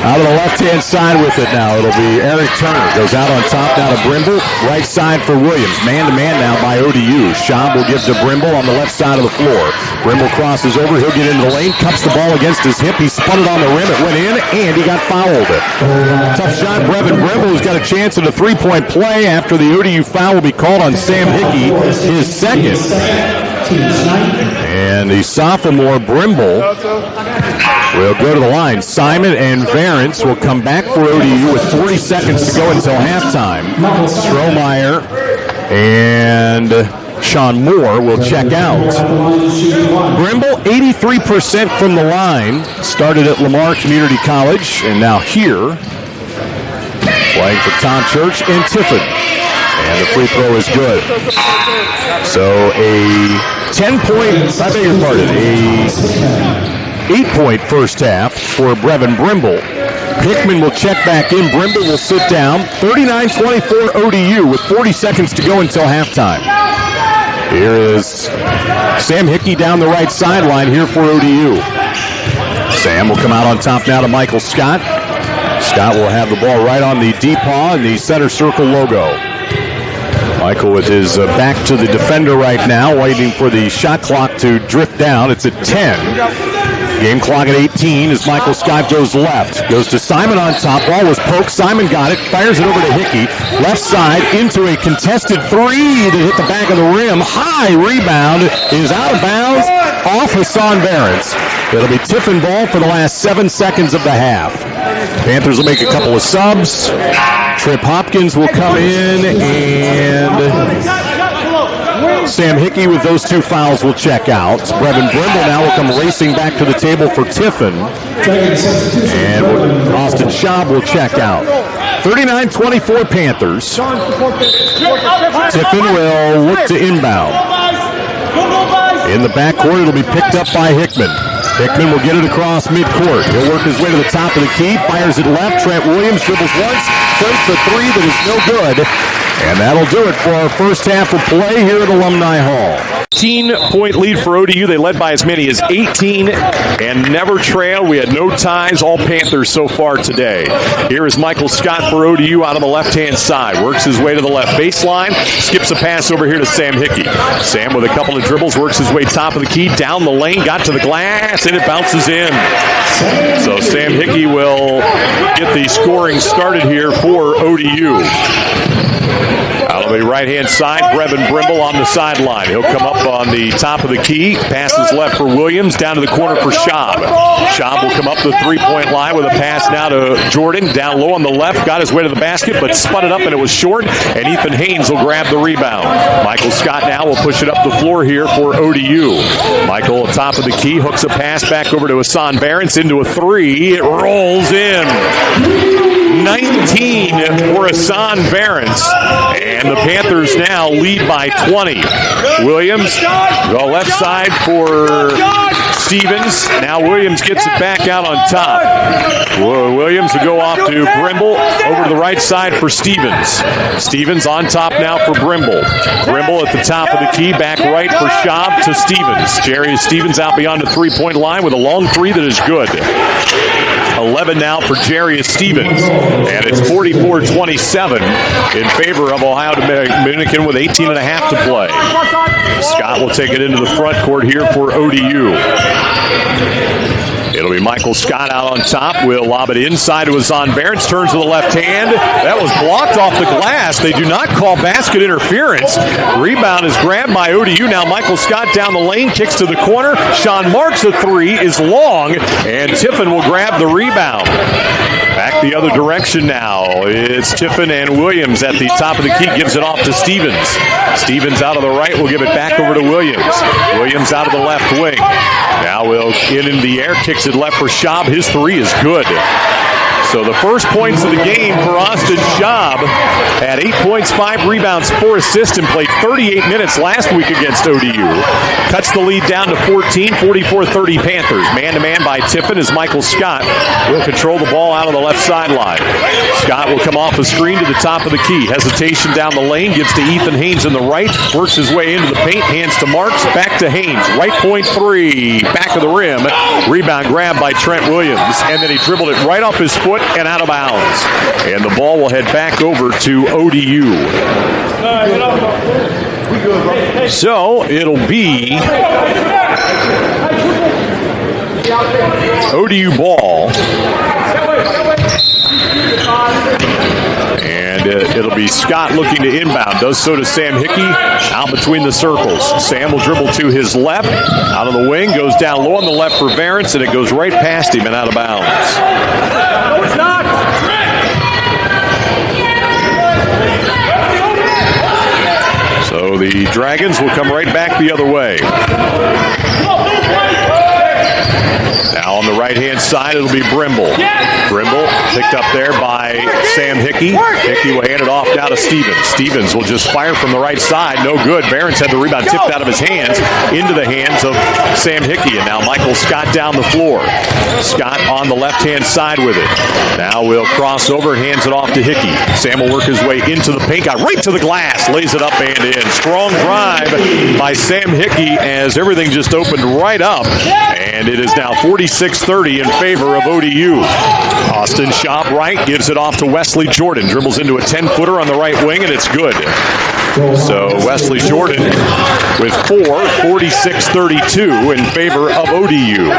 Out of the left-hand side with it now. It'll be Eric Turner. Goes out on top now to Brimble. Right side for Williams. Man-to-man now by ODU. Schaub will give to Brimble on the left side of the floor. Brimble crosses over. He'll get into the lane. Cups the ball against his hip. He spun it on the rim. It went in, and he got fouled. Tough shot. Brevin Brimble has got a chance at a three-point play after the ODU foul will be called on Sam Hickey, his second. And the sophomore Brimble will go to the line. Simon and Varence will come back for ODU with 40 seconds to go until halftime. Strohmeyer and Sean Moore will check out. Brimble, 83% from the line. Started at Lamar Community College and now here, playing for Tom Church and Tiffin. And the free throw is good. So a 8-point first half for Brevin Brimble. Hickman will check back in. Brimble will sit down. 39-24 ODU with 40 seconds to go until halftime. Here is Sam Hickey down the right sideline here for ODU. Sam will come out on top now to Michael Scott. Scott will have the ball right on the deep paw and the center circle logo. Michael with his back to the defender right now, waiting for the shot clock to drift down. It's at 10. Game clock at 18 as Michael Scott goes left. Goes to Simon on top. Ball was poked. Simon got it. Fires it over to Hickey. Left side into a contested three to hit the back of the rim. High rebound is out of bounds off Hassan Varence. It'll be Tiffin ball for the last 7 seconds of the half. Panthers will make a couple of subs. Trip Hopkins will come in, and Sam Hickey with those 2 fouls will check out. Brevin Brimble now will come racing back to the table for Tiffin, and Austin Schaub will check out. 39-24 Panthers. Tiffin will look to inbound. In the backcourt, it'll be picked up by Hickman. Hickman will get it across midcourt. He'll work his way to the top of the key, fires it left. Trent Williams dribbles once, takes the three that is no good. And that'll do it for our first half of play here at Alumni Hall. 18-point lead for ODU. They led by as many as 18 and never trailed. We had no ties, all Panthers so far today. Here is Michael Scott for ODU out on the left-hand side. Works his way to the left baseline. Skips a pass over here to Sam Hickey. Sam with a couple of dribbles, works his way top of the key, down the lane, got to the glass, and it bounces in. So Sam Hickey will get the scoring started here for ODU. Out on the right-hand side, Brevin Brimble on the sideline. He'll come up on the top of the key. Passes left for Williams, down to the corner for Schaub. Schaub will come up the three-point line with a pass now to Jordan. Down low on the left, got his way to the basket, but spun it up and it was short, and Ethan Haynes will grab the rebound. Michael Scott now will push it up the floor here for ODU. Michael at top of the key, hooks a pass back over to Hassan Varence into a three. It rolls in. 19 for Hassan Varence. And the Panthers now lead by 20. Williams, go left side for Stevens. Now Williams gets it back out on top. Williams will go off to Brimble. Over to the right side for Stevens. Stevens on top now for Brimble. Brimble at the top of the key. Back right for Schaub to Stevens. Jerry Stevens out beyond the three-point line with a long three that is good. 11 now for Jarius Stevens. And it's 44-27 in favor of Ohio Dominican with 18 and a half to play. Scott will take it into the front court here for ODU. It'll be Michael Scott out on top. Will lob it inside to Hassan Barnes. Turns to the left hand. That was blocked off the glass. They do not call basket interference. Rebound is grabbed by ODU. Now Michael Scott down the lane. Kicks to the corner. Sean Marks, the three is long. And Tiffin will grab the rebound. Back the other direction now. It's Tiffin and Williams at the top of the key. Gives it off to Stevens. Stevens out of the right will give it back over to Williams. Williams out of the left wing. Now will get in the air. Kicks it left for Schaub. His three is good. So the first points of the game for Austin Schaub at 8 points, 5 rebounds, 4 assists, and played 38 minutes last week against ODU. Cuts the lead down to 14, 44-30 Panthers. Man-to-man by Tiffin as Michael Scott will control the ball out of the left sideline. Scott will come off the screen to the top of the key. Hesitation down the lane, gives to Ethan Haynes in the right, works his way into the paint, hands to Marks, back to Haynes. Right point three, back of the rim. Rebound grab by Trent Williams, and then he dribbled it right off his foot and out of bounds. And the ball will head back over to ODU. So it'll be ODU ball. And it'll be Scott looking to inbound. Does so to Sam Hickey out between the circles. Sam will dribble to his left. Out of the wing. Goes down low on the left for Varence. And it goes right past him and out of bounds. No, it's not. So the Dragons will come right back the other way. Now on the right-hand side, it'll be Brimble. Brimble picked up there by Sam Hickey. Hickey will hand it off now to Stevens. Stevens will just fire from the right side. No good. Barons had the rebound tipped out of his hands into the hands of Sam Hickey. And now Michael Scott down the floor. Scott on the left-hand side with it. Now we'll cross over and hands it off to Hickey. Sam will work his way into the paint. Got right to the glass. Lays it up and in. Strong drive by Sam Hickey as everything just opened right up. And it is now 46-30 in favor of ODU. Austin Schaub right, gives it off to Wesley Jordan. Dribbles into a 10-footer on the right wing, and it's good. So Wesley Jordan with 46-32 in favor of ODU.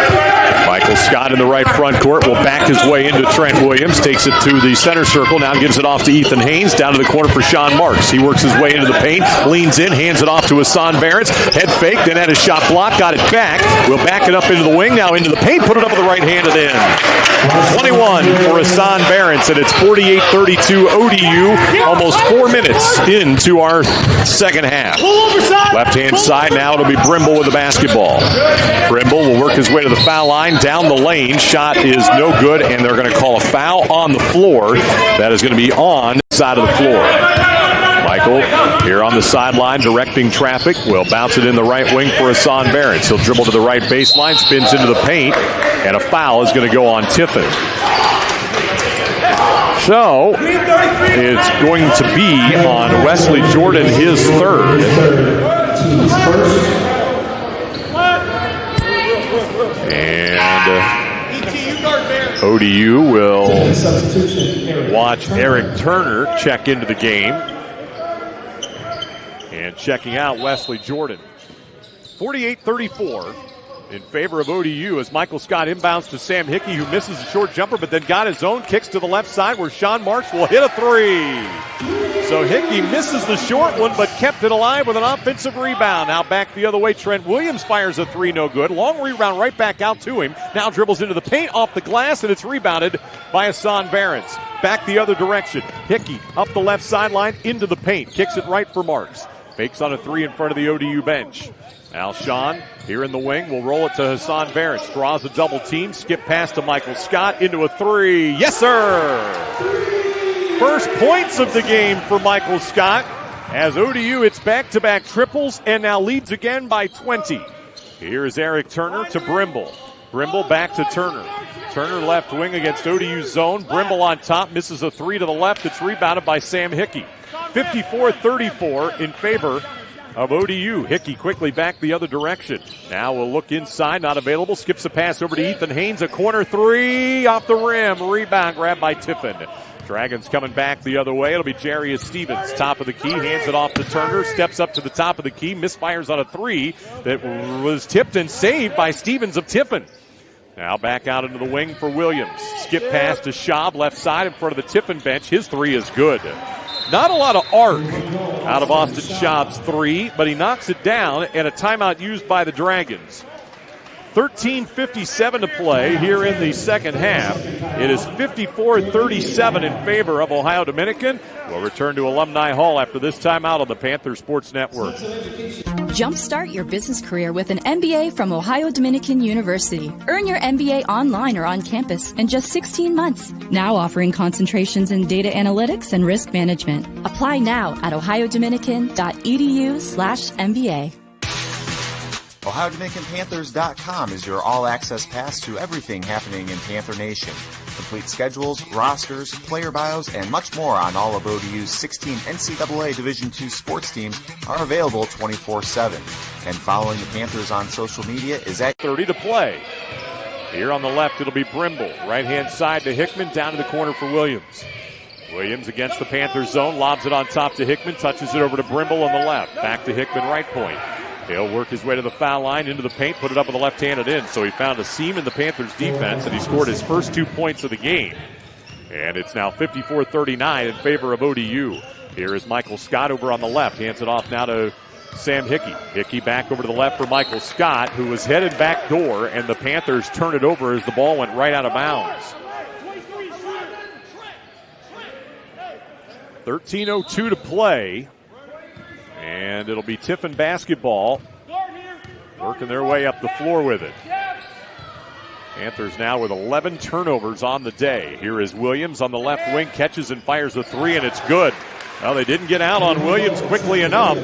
Michael Scott in the right front court will back his way into Trent Williams. Takes it to the center circle. Now gives it off to Ethan Haynes. Down to the corner for Sean Marks. He works his way into the paint. Leans in. Hands it off to Hassan Barnes. Head fake. Then had his shot blocked. Got it back. We'll back it up into the wing. Now into the paint. Put it up with the right hand and in. 21 for Hassan Barnes. And it's 48-32 ODU. Almost 4 minutes into our second half. Left-hand side now. It'll be Brimble with the basketball. Brimble will work his way to the foul line. Down the lane. Shot is no good, and they're going to call a foul on the floor. That is going to be on the side of the floor. Michael here on the sideline directing traffic. Will bounce it in the right wing for Hassan Barnes. He'll dribble to the right baseline, spins into the paint, and a foul is going to go on Tiffin. So it's going to be on Wesley Jordan, his third. And ODU will watch Eric Turner check into the game. And checking out Wesley Jordan. 48-34 in favor of ODU as Michael Scott inbounds to Sam Hickey, who misses a short jumper but then got his own. Kicks to the left side where Sean Marks will hit a three. So Hickey misses the short one but kept it alive with an offensive rebound. Now back the other way. Trent Williams fires a three, no good. Long rebound right back out to him. Now dribbles into the paint off the glass, and it's rebounded by Hassan Barnes. Back the other direction. Hickey up the left sideline into the paint. Kicks it right for Marks. Fakes on a three in front of the ODU bench. Now Sean here in the wing will roll it to Hassan Barnes. Draws a double team. Skip pass to Michael Scott into a three. Yes, sir! First points of the game for Michael Scott as ODU hits back-to-back triples and now leads again by 20. Here's Eric Turner to Brimble. Brimble back to Turner. Turner left wing against ODU zone. Brimble on top, misses a three to the left. It's rebounded by Sam Hickey. 54-34 in favor of ODU. Hickey quickly back the other direction. Now we'll look inside, not available. Skips a pass over to Ethan Haynes. A corner three off the rim. Rebound grabbed by Tiffin. Dragons coming back the other way. It'll be Jarius Stevens, top of the key, hands it off to Turner, steps up to the top of the key, misfires on a three that was tipped and saved by Stevens of Tiffin. Now back out into the wing for Williams. Skip pass to Schaub, left side in front of the Tiffin bench. His three is good. Not a lot of arc out of Austin Schaub's three, but he knocks it down, and a timeout used by the Dragons. 13:57 to play here in the second half. It is 54-37 in favor of Ohio Dominican. We'll return to Alumni Hall after this timeout on the Panther Sports Network. Jumpstart your business career with an MBA from Ohio Dominican University. Earn your MBA online or on campus in just 16 months. Now offering concentrations in data analytics and risk management. Apply now at ohiodominican.edu/MBA. OhioDominicanPanthers.com is your all-access pass to everything happening in Panther Nation. Complete schedules, rosters, player bios, and much more on all of ODU's 16 NCAA Division II sports teams are available 24/7. And following the Panthers on social media is at 30 to play. Here on the left, it'll be Brimble. Right-hand side to Hickman, down to the corner for Williams. Williams against the Panthers zone, lobs it on top to Hickman, touches it over to Brimble on the left. Back to Hickman, right point. He'll work his way to the foul line, into the paint, put it up with a left-handed in. So he found a seam in the Panthers' defense, and he scored his first 2 points of the game. And it's now 54-39 in favor of ODU. Here is Michael Scott over on the left. Hands it off now to Sam Hickey. Hickey back over to the left for Michael Scott, who was headed back door, and the Panthers turn it over as the ball went right out of bounds. 13:02 to play. And it'll be Tiffin basketball working their way up the floor with it. Panthers now with 11 turnovers on the day. Here is Williams on the left wing, catches and fires a three, and it's good. Well, they didn't get out on Williams quickly enough.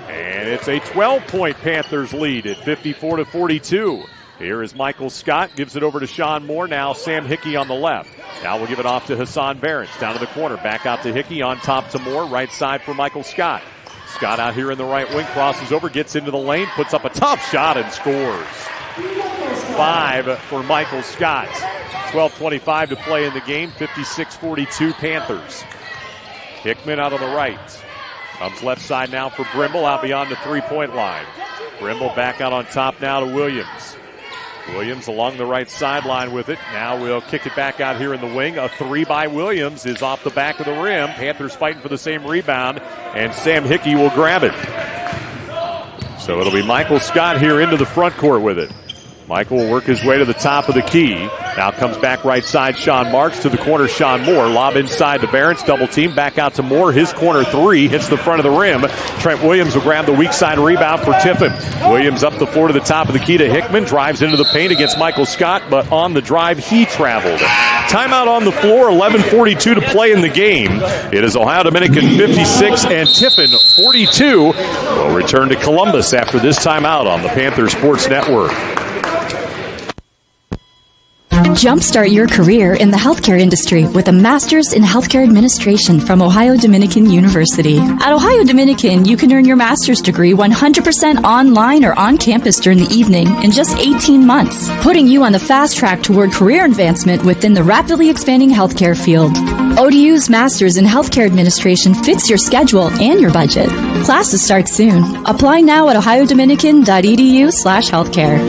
And it's a 12-point Panthers lead at 54-42. Here is Michael Scott, gives it over to Sean Moore. Now Sam Hickey on the left. Now we'll give it off to Hassan Barents. Down to the corner, back out to Hickey, on top to Moore. Right side for Michael Scott. Scott out here in the right wing, crosses over, gets into the lane, puts up a tough shot and scores. 5 for Michael Scott. 12:25 to play in the game, 56-42 Panthers. Hickman out on the right. Comes left side now for Brimble, out beyond the three-point line. Brimble back out on top now to Williams. Williams along the right sideline with it. Now we'll kick it back out here in the wing. A three by Williams is off the back of the rim. Panthers fighting for the same rebound, and Sam Hickey will grab it. So it'll be Michael Scott here into the front court with it. Michael will work his way to the top of the key. Now comes back right side, Sean Marks to the corner, Sean Moore. Lob inside to Barents, double team, back out to Moore. His corner three hits the front of the rim. Trent Williams will grab the weak side rebound for Tiffin. Williams up the floor to the top of the key to Hickman, drives into the paint against Michael Scott, but on the drive he traveled. Timeout on the floor, 11:42 to play in the game. It is Ohio Dominican 56 and Tiffin 42. We'll return to Columbus after this timeout on the Panther Sports Network. Jumpstart your career in the healthcare industry with a Master's in Healthcare Administration from Ohio Dominican University. At Ohio Dominican, you can earn your master's degree 100% online or on campus during the evening in just 18 months, putting you on the fast track toward career advancement within the rapidly expanding healthcare field. ODU's Master's in Healthcare Administration fits your schedule and your budget. Classes start soon. Apply now at ohiodominican.edu/healthcare.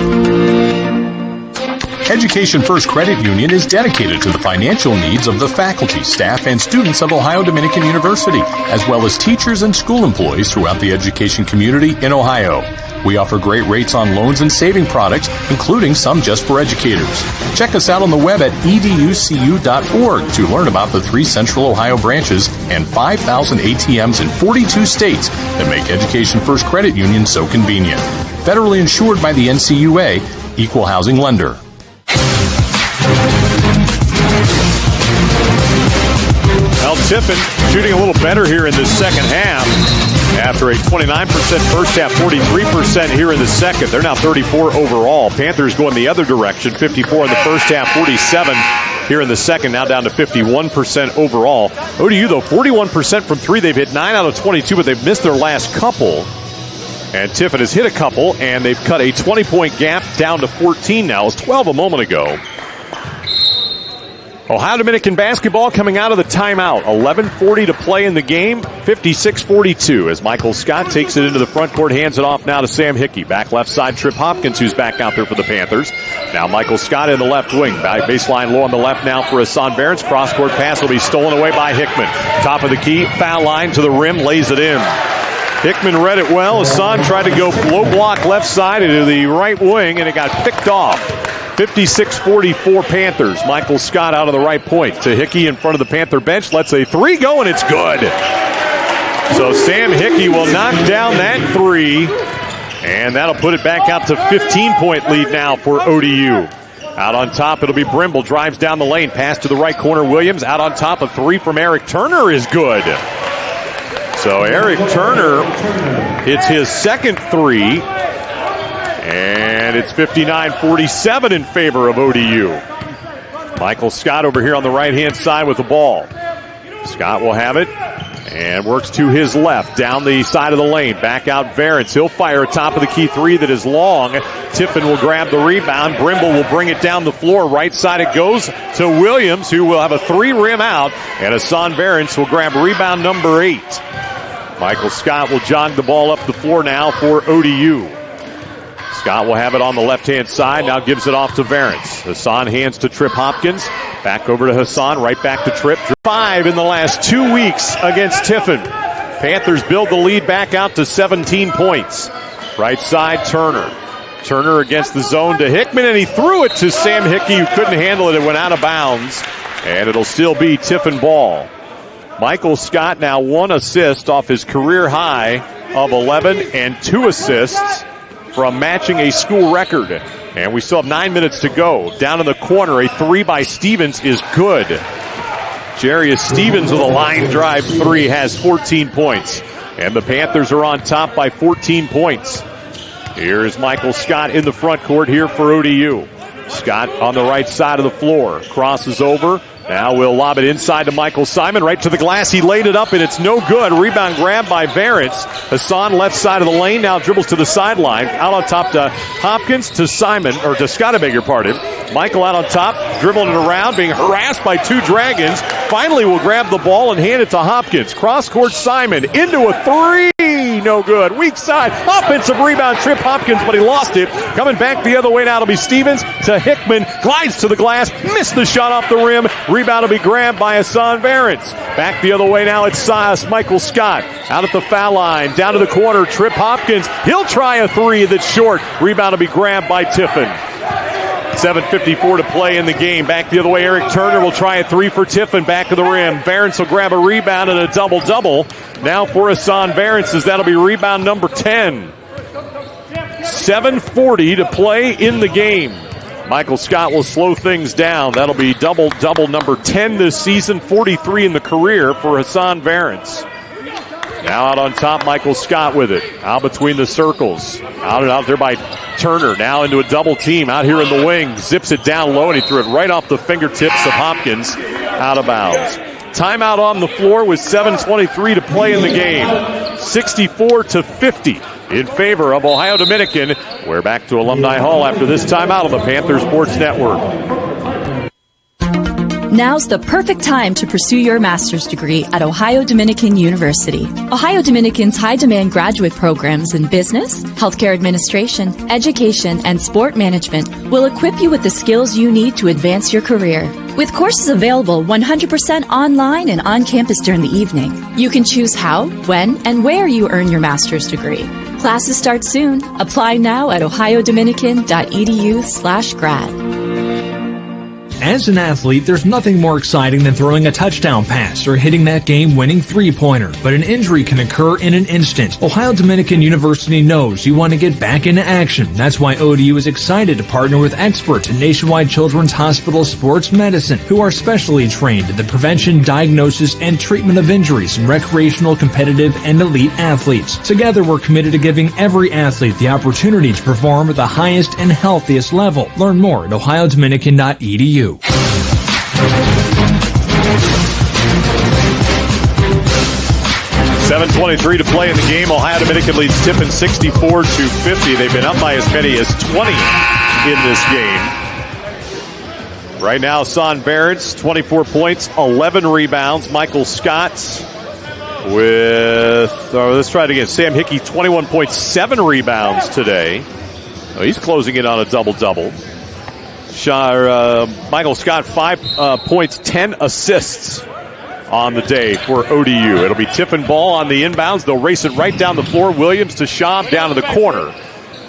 Education First Credit Union is dedicated to the financial needs of the faculty, staff, and students of Ohio Dominican University, as well as teachers and school employees throughout the education community in Ohio. We offer great rates on loans and saving products, including some just for educators. Check us out on the web at educu.org to learn about the 3 Central Ohio branches and 5,000 ATMs in 42 states that make Education First Credit Union so convenient. Federally insured by the NCUA, Equal Housing Lender. Well, Tiffin shooting a little better here in this second half. After a 29% first half, 43% here in the second. They're now 34 overall. Panthers going the other direction, 54 in the first half, 47 here in the second, now down to 51% overall. ODU, though, 41% from three. They've hit 9 out of 22, but they've missed their last couple. And Tiffin has hit a couple, and they've cut a 20-point gap down to 14 now. It was 12 a moment ago. Ohio Dominican basketball coming out of the timeout. 11:40 to play in the game. 56-42 as Michael Scott takes it into the front court, hands it off now to Sam Hickey. Back left side, Trip Hopkins, who's back out there for the Panthers. Now Michael Scott in the left wing. Baseline low on the left now for Hassan Barents. Cross-court pass will be stolen away by Hickman. Top of the key, foul line to the rim, lays it in. Hickman read it well. Hassan tried to go low block left side into the right wing, and it got picked off. 56-44 Panthers. Michael Scott out of the right point to Hickey in front of the Panther bench. Lets a three go, and it's good. So Sam Hickey will knock down that three, and that'll put it back out to 15-point lead now for ODU. Out on top, it'll be Brimble. Drives down the lane. Pass to the right corner. Williams out on top. A three from Eric Turner is good. So Eric Turner hits his second three. And it's 59-47 in favor of ODU. Michael Scott over here on the right-hand side with the ball. Scott will have it and works to his left, down the side of the lane. Back out Barents. He'll fire a top of the key three that is long. Tiffin will grab the rebound. Brimble will bring it down the floor. Right side it goes to Williams, who will have a three rim out. And Hassan Barents will grab rebound number 8. Michael Scott will jog the ball up the floor now for ODU. Scott will have it on the left-hand side. Now gives it off to Barents. Hassan hands to Trip Hopkins. Back over to Hassan. Right back to Trip. 5 in the last 2 weeks against Tiffin. Panthers build the lead back out to 17 points. Right side, Turner. Turner against the zone to Hickman, and he threw it to Sam Hickey, who couldn't handle it. It went out of bounds, and it'll still be Tiffin ball. Michael Scott now 1 assist off his career high of 11 and 2 assists from matching a school record. And we still have 9 minutes to go. Down in the corner, a three by Stevens is good. Jarius Stevens with a line drive three has 14 points. And the Panthers are on top by 14 points. Here is Michael Scott in the front court here for ODU. Scott on the right side of the floor. Crosses over. Now we'll lob it inside to Michael Simon. Right to the glass. He laid it up, and it's no good. Rebound grab by Barents. Hassan left side of the lane. Now dribbles to the sideline. Out on top to Hopkins, to Simon, or to Scott, I beg your pardon. Michael out on top, dribbling it around, being harassed by 2 Dragons. Finally will grab the ball and hand it to Hopkins. Cross-court Simon into a three. No good. Weak side. Offensive rebound. Trip Hopkins, but he lost it. Coming back the other way now to be Stevens to Hickman. Glides to the glass. Missed the shot off the rim. Rebound will be grabbed by Hassan Barents. Back the other way now, it's Michael Scott. Out at the foul line. Down to the corner. Trip Hopkins. He'll try a three that's short. Rebound will be grabbed by Tiffin. 7:54 to play in the game. Back the other way, Eric Turner will try a three for Tiffin. Back of the rim. Barents will grab a rebound and a double-double. Now for Hassan Barents, as that'll be rebound number 10. 7:40 to play in the game. Michael Scott will slow things down. That'll be double-double number 10 this season, 43 in the career for Hassan Barents. Now out on top, Michael Scott with it. Out between the circles. Out there by Turner. Now into a double team. Out here in the wing. Zips it down low, and he threw it right off the fingertips of Hopkins. Out of bounds. Timeout on the floor with 7:23 to play in the game. 64-50 in favor of Ohio Dominican. We're back to Alumni Hall after this timeout on the Panther Sports Network. Now's the perfect time to pursue your master's degree at Ohio Dominican University. Ohio Dominican's high-demand graduate programs in business, healthcare administration, education, and sport management will equip you with the skills you need to advance your career. With courses available 100% online and on campus during the evening, you can choose how, when, and where you earn your master's degree. Classes start soon. Apply now at ohiodominican.edu/grad. As an athlete, there's nothing more exciting than throwing a touchdown pass or hitting that game-winning three-pointer, but an injury can occur in an instant. Ohio Dominican University knows you want to get back into action. That's why ODU is excited to partner with experts in Nationwide Children's Hospital Sports Medicine, who are specially trained in the prevention, diagnosis, and treatment of injuries in recreational, competitive, and elite athletes. Together, we're committed to giving every athlete the opportunity to perform at the highest and healthiest level. Learn more at ohiodominican.edu. 7:23 to play in the game. Ohio Dominican leads Tiffin 64-50. They've been up by as many as 20 in this game. Right now, Son Barrett's 24 points, 11 rebounds. Michael Scott's let's try it again. Sam Hickey, 21 points, 7 rebounds today. Oh, he's closing in on a double-double. Michael Scott, 5 points, 10 assists on the day for ODU. It'll be Tiffin ball on the inbounds. They'll race it right down the floor. Williams to Schaub down to the corner.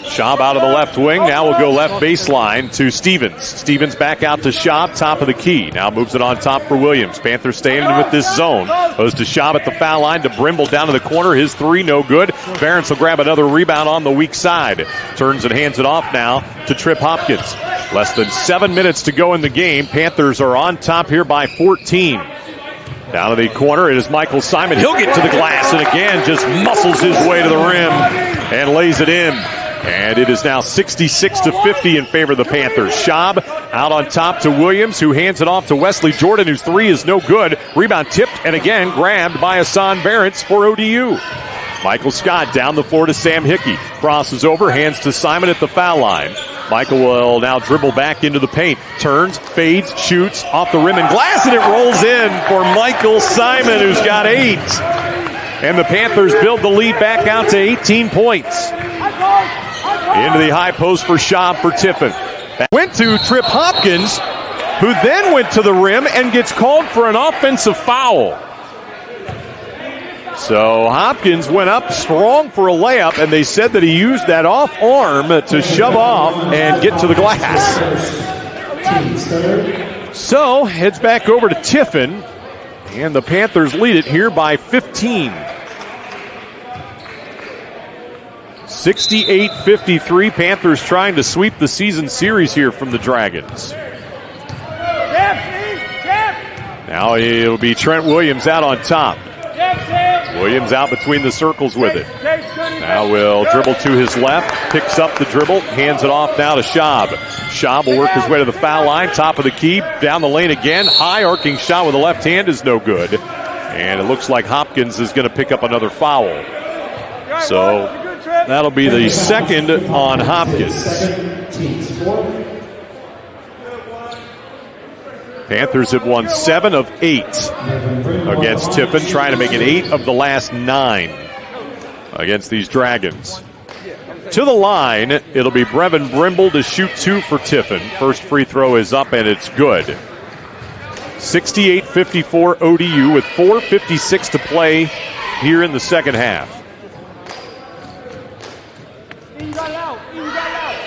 Schaub out of the left wing. Now we'll go left baseline to Stevens. Stevens back out to Schaub, top of the key. Now moves it on top for Williams. Panthers staying with this zone. Goes to Schaub at the foul line to Brimble down to the corner. His three, no good. Barents will grab another rebound on the weak side. Turns and hands it off now to Trip Hopkins. Less than 7 minutes to go in the game. Panthers are on top here by 14. Down to the corner, it is Michael Simon. He'll get to the glass and again just muscles his way to the rim and lays it in. And it is now 66-50 in favor of the Panthers. Schaub out on top to Williams, who hands it off to Wesley Jordan, whose three is no good. Rebound tipped and again grabbed by Hassan Barents for ODU. Michael Scott down the floor to Sam Hickey. Crosses over, hands to Simon at the foul line. Michael will now dribble back into the paint. Turns, fades, shoots, off the rim and glass, and it rolls in for Michael Simon, who's got 8. And the Panthers build the lead back out to 18 points. Into the high post for Schaub for Tiffin. Went to Trip Hopkins, who then went to the rim and gets called for an offensive foul. So Hopkins went up strong for a layup, and they said that he used that off arm to shove off and get to the glass. So heads back over to Tiffin, and the Panthers lead it here by 15. 68-53, Panthers trying to sweep the season series here from the Dragons. Now it'll be Trent Williams out on top. Williams out between the circles with it. Now will dribble to his left, picks up the dribble, hands it off now to Schaub. Schaub will work his way to the foul line, top of the key, down the lane again. High arcing shot with the left hand is no good. And it looks like Hopkins is going to pick up another foul. So that'll be the second on Hopkins. Panthers have won 7 of 8 against Tiffin, trying to make it 8 of the last 9 against these Dragons. To the line, it'll be Brevin Brimble to shoot 2 for Tiffin. First free throw is up and it's good. 68-54 ODU with 4:56 to play here in the second half.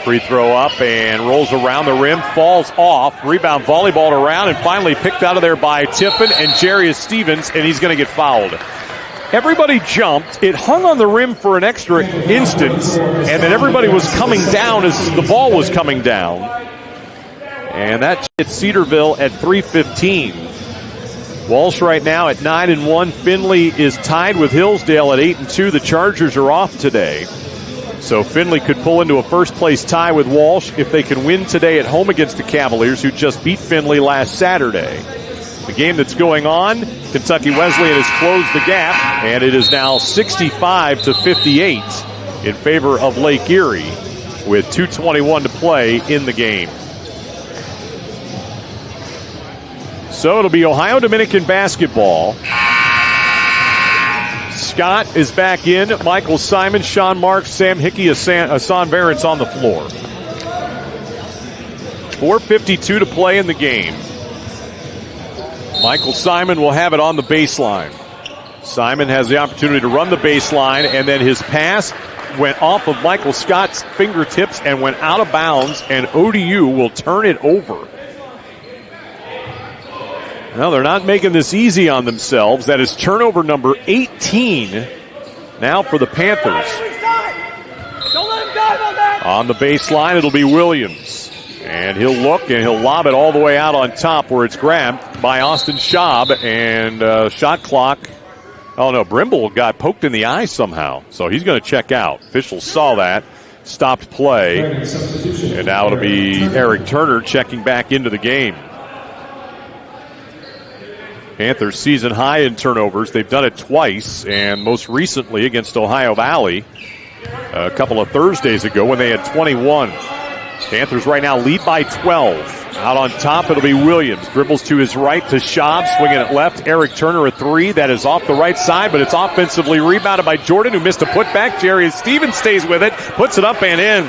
Free throw up and rolls around the rim, falls off, rebound volleyball around, and finally picked out of there by Tiffin and Jarius Stevens, and he's going to get fouled. Everybody jumped. It hung on the rim for an extra instant, and then everybody was coming down as the ball was coming down. And that hits Cedarville at 3:15. Walsh right now at 9-1. Finley is tied with Hillsdale at 8-2. The Chargers are off today. So Finley could pull into a first-place tie with Walsh if they can win today at home against the Cavaliers, who just beat Finley last Saturday. The game that's going on, Kentucky Wesleyan has closed the gap, and it is now 65-58 in favor of Lake Erie with 2:21 to play in the game. So it'll be Ohio Dominican basketball. Scott is back in. Michael Simon, Sean Marks, Sam Hickey, Hassan Barents on the floor. 4:52 to play in the game. Michael Simon will have it on the baseline. Simon has the opportunity to run the baseline, and then his pass went off of Michael Scott's fingertips and went out of bounds, and ODU will turn it over. Well, they're not making this easy on themselves. That is turnover number 18 now for the Panthers. Don't let him dive on that. On the baseline, it'll be Williams. And he'll look and he'll lob it all the way out on top where it's grabbed by Austin Schaub. And shot clock. Oh, no, Brimble got poked in the eye somehow. So he's going to check out. Officials saw that. Stopped play. And now it'll be Eric Turner checking back into the game. Panthers season high in turnovers. They've done it twice, and most recently against Ohio Valley a couple of Thursdays ago when they had 21. Panthers right now lead by 12. Out on top, it'll be Williams. Dribbles to his right to Schaub, swinging it left. Eric Turner a three. That is off the right side, but it's offensively rebounded by Jordan, who missed a putback. Jarius Stevens stays with it, puts it up and in.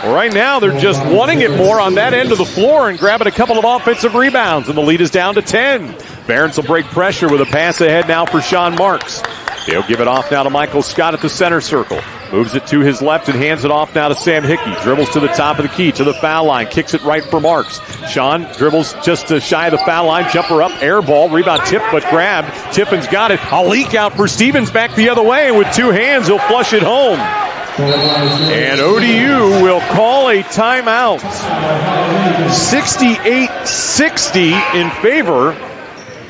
Well, right now, they're just wanting it more on that end of the floor and grabbing a couple of offensive rebounds, and the lead is down to 10. Barons will break pressure with a pass ahead now for Sean Marks. He'll give it off now to Michael Scott at the center circle. Moves it to his left and hands it off now to Sam Hickey. Dribbles to the top of the key, to the foul line. Kicks it right for Marks. Sean dribbles just shy of the foul line. Jumper up, air ball. Rebound tip, but grabbed. Tiffin's got it. A leak out for Stevens back the other way. With two hands, he'll flush it home. And ODU will call a timeout. 68-60 in favor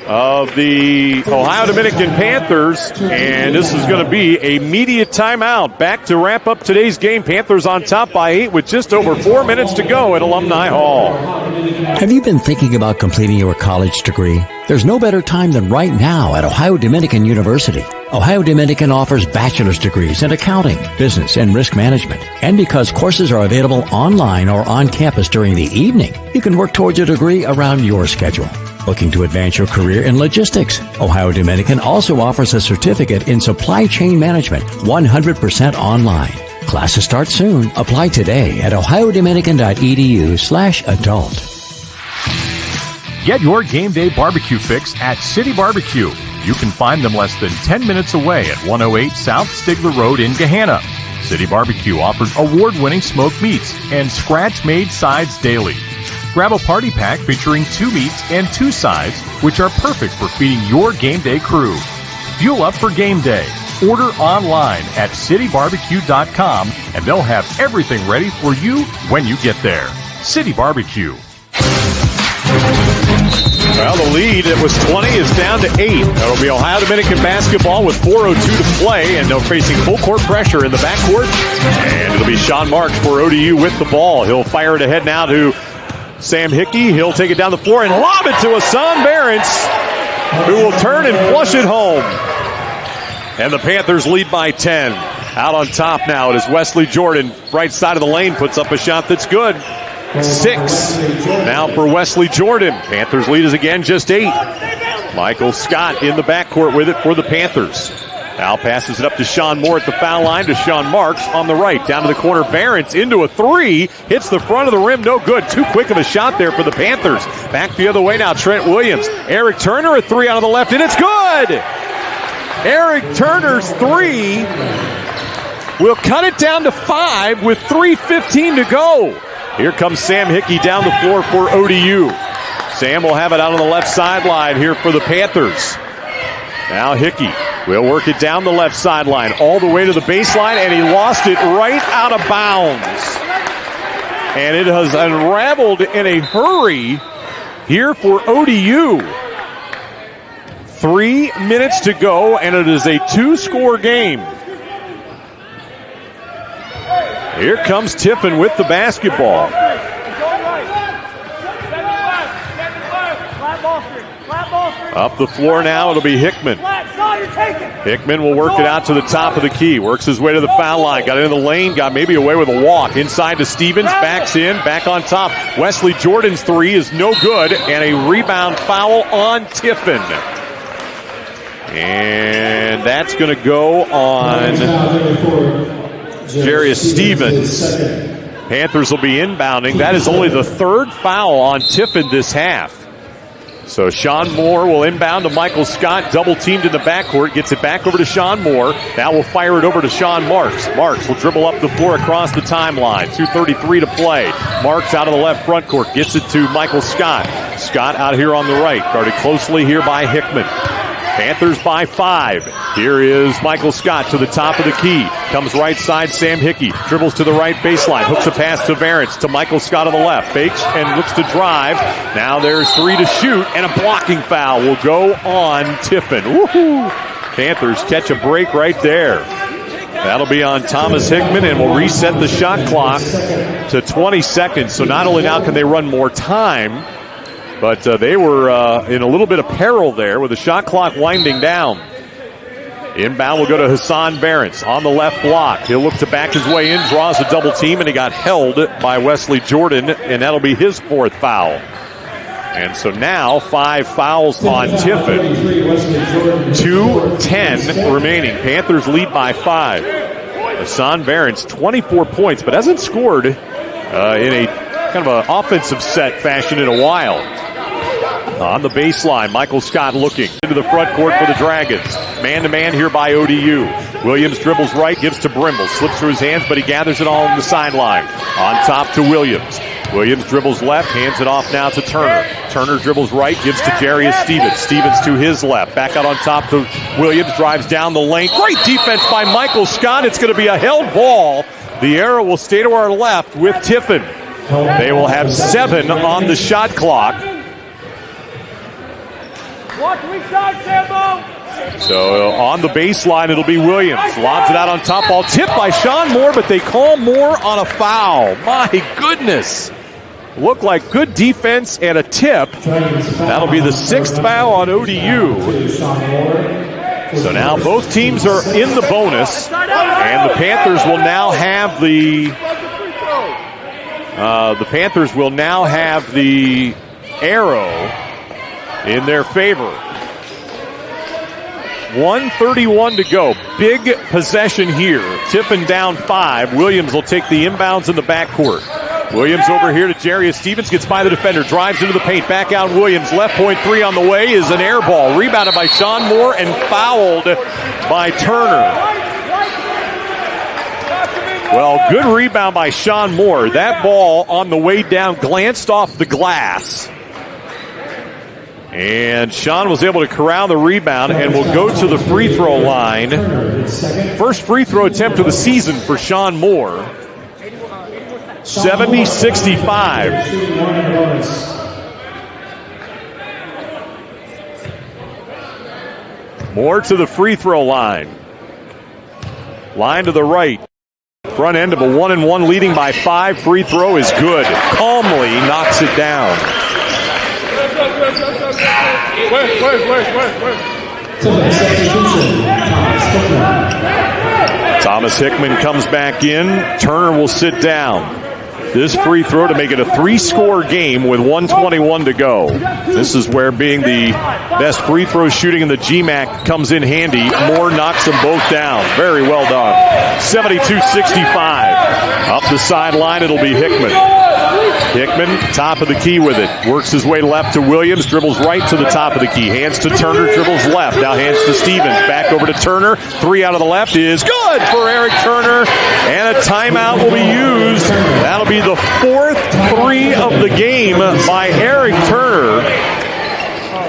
of the Ohio Dominican Panthers, and this is going to be a media timeout. Back to wrap up today's game. Panthers on top by 8 with just over 4 minutes to go at Alumni Hall. Have you been thinking about completing your college degree? There's no better time than right now at Ohio Dominican University. Ohio Dominican offers bachelor's degrees in accounting, business, and risk management. And because courses are available online or on campus during the evening, you can work towards your degree around your schedule. Looking to advance your career in logistics? Ohio Dominican also offers a certificate in supply chain management, 100% online. Classes start soon. Apply today at ohiodominican.edu/adult. Get your game day barbecue fix at City Barbecue. You can find them less than 10 minutes away at 108 South Stigler Road in Gahanna. City Barbecue offers award-winning smoked meats and scratch-made sides daily. Grab a party pack featuring 2 meats and 2 sides, which are perfect for feeding your game day crew. Fuel up for game day. Order online at citybarbecue.com, and they'll have everything ready for you when you get there. City Barbecue. Well, the lead, it was 20, is down to 8. That'll be Ohio Dominican basketball with 4:02 to play, and they're facing full court pressure in the backcourt. And it'll be Sean Marks for ODU with the ball. He'll fire it ahead now to Sam Hickey. He'll take it down the floor and lob it to Hassan Barents, who will turn and flush it home. And the Panthers lead by 10. Out on top now, it is Wesley Jordan. Right side of the lane, puts up a shot that's good. 6 now for Wesley Jordan. Panthers lead is again just 8. Michael Scott in the backcourt with it for the Panthers. Now passes it up to Sean Moore at the foul line to Sean Marks on the right. Down to the corner, Barents into a 3. Hits the front of the rim, no good. Too quick of a shot there for the Panthers. Back the other way now, Trent Williams. Eric Turner, a 3 out of the left, and it's good! Eric Turner's 3 will cut it down to 5 with 3:15 to go. Here comes Sam Hickey down the floor for ODU. Sam will have it out on the left sideline here for the Panthers. Now Hickey will work it down the left sideline all the way to the baseline, and he lost it right out of bounds. And it has unraveled in a hurry here for ODU. 3 minutes to go, and it is a 2-score game. Here comes Tiffin with the basketball. Up the floor now, it'll be Hickman. Hickman will work it out to the top of the key. Works his way to the foul line. Got into the lane, got maybe away with a walk. Inside to Stevens, backs in, back on top. Wesley Jordan's 3 is no good, and a rebound foul on Tiffin. And that's going to go on Jarius Stevens. Panthers will be inbounding. That is only the 3rd foul on Tiffin this half. So Sean Moore will inbound to Michael Scott, double teamed in the backcourt, gets it back over to Sean Moore. Now we'll fire it over to Sean Marks. Marks will dribble up the floor across the timeline. 2:33 to play. Marks out of the left front court, gets it to Michael Scott. Scott out here on the right, guarded closely here by Hickman. Panthers by 5. Here is Michael Scott to the top of the key. Comes right side, Sam Hickey. Dribbles to the right baseline. Hooks a pass to Varance to Michael Scott on the left. Fakes and looks to drive. Now there's 3 to shoot, and a blocking foul will go on Tiffin. Woohoo! Panthers catch a break right there. That'll be on Thomas Hickman, and will reset the shot clock to 20 seconds. So not only now can they run more time, but they were in a little bit of peril there with the shot clock winding down. Inbound will go to Hassan Barents on the left block. He'll look to back his way in, draws a double team, and he got held by Wesley Jordan, and that'll be his 4th foul. And so now 5 fouls on Tiffin. 2:10 remaining. Panthers lead by 5. Hassan Barents, 24 points, but hasn't scored in a kind of an offensive set fashion in a while. On the baseline, Michael Scott looking into the front court for the Dragons. Man-to-man here by ODU. Williams dribbles right, gives to Brimble. Slips through his hands, but he gathers it all on the sideline. On top to Williams. Williams dribbles left, hands it off now to Turner. Turner dribbles right, gives to Jarius Stevens. Stevens to his left. Back out on top to Williams, drives down the lane. Great defense by Michael Scott. It's going to be a held ball. The arrow will stay to our left with Tiffin. They will have 7 on the shot clock. Watch weak side, Sambo. So on the baseline, it'll be Williams. Lobs it out on top ball. Tipped by Sean Moore, but they call Moore on a foul. My goodness. Looked like good defense and a tip. That'll be the 6th foul on ODU. So now both teams are in the bonus, and the Panthers will now have the arrow in their favor. 1:31 to go. Big possession here. Tiffin down 5. Williams will take the inbounds in the backcourt. Williams over here to Jarius Stevens. Gets by the defender. Drives into the paint. Back out Williams. Left point 3 on the way is an air ball. Rebounded by Sean Moore and fouled by Turner. Well, good rebound by Sean Moore. That ball on the way down glanced off the glass. And Sean was able to corral the rebound and will go to the free throw line. First free throw attempt of the season for Sean Moore. 70-65. Moore to the free throw line. Line to the right. Front end of a 1-and-1 leading by 5. Free throw is good. Calmly knocks it down. Thomas Hickman comes back in. Turner will sit down. This free throw to make it a 3-score game with 1:21 to go. This is where being the best free throw shooting in the GMAC comes in handy. Moore knocks them both down. Very well done. 72-65. Up the sideline, it'll be Hickman. Hickman, top of the key with it. Works his way left to Williams. Dribbles right to the top of the key. Hands to Turner. Dribbles left. Now hands to Stevens. Back over to Turner. 3 out of the left is good for Eric Turner. And a timeout will be used. That'll be the 4th 3 of the game by Eric Turner.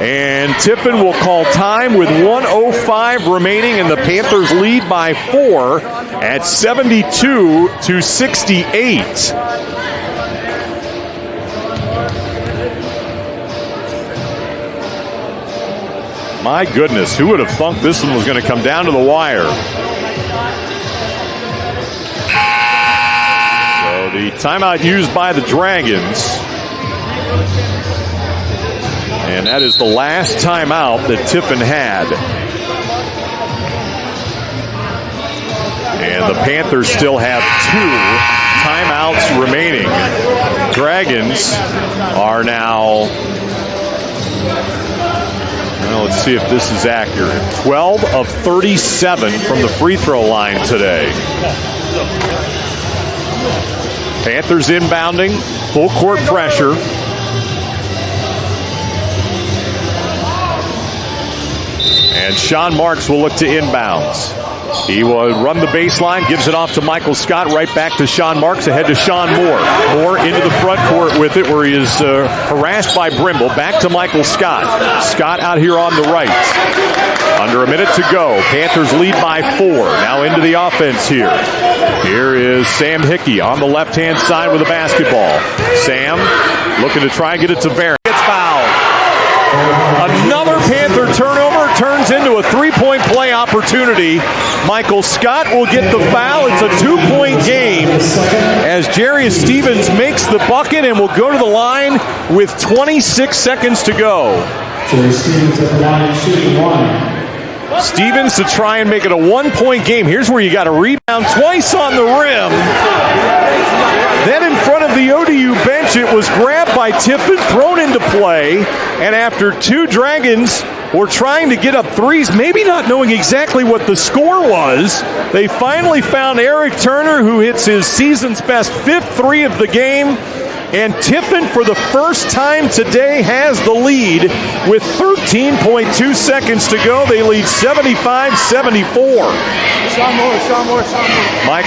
And Tiffin will call time with 1:05 remaining, and the Panthers lead by 4 at 72-68. My goodness, who would have thunk this one was going to come down to the wire? So the timeout used by the Dragons. And that is the last timeout that Tiffin had. And the Panthers still have 2 timeouts remaining. Dragons are now... Well, let's see if this is accurate. 12 of 37 from the free throw line today. Panthers inbounding, full court pressure. And Sean Marks will look to inbounds. He will run the baseline, gives it off to Michael Scott, right back to Sean Marks, ahead to Sean Moore. Moore into the front court with it, where he is harassed by Brimble. Back to Michael Scott. Scott out here on the right. Under a minute to go. Panthers lead by 4. Now into the offense here. Here is Sam Hickey on the left-hand side with the basketball. Sam looking to try and get it to Barron. Gets fouled. Another Panther turnover turns into a three-point play opportunity. Michael Scott will get the foul. It's a 2-point game as Jarius Stevens makes the bucket and will go to the line with 26 seconds to go. Stevens to try and make it a 1-point game. Here's where you got a rebound twice on the rim. Then in front of the ODU bench, it was grabbed by Tiffin, thrown into play, and after two Dragons were trying to get up threes, maybe not knowing exactly what the score was, they finally found Eric Turner, who hits his season's best 5th three of the game. And Tiffin, for the first time today, has the lead with 13.2 seconds to go. They lead 75-74. Mike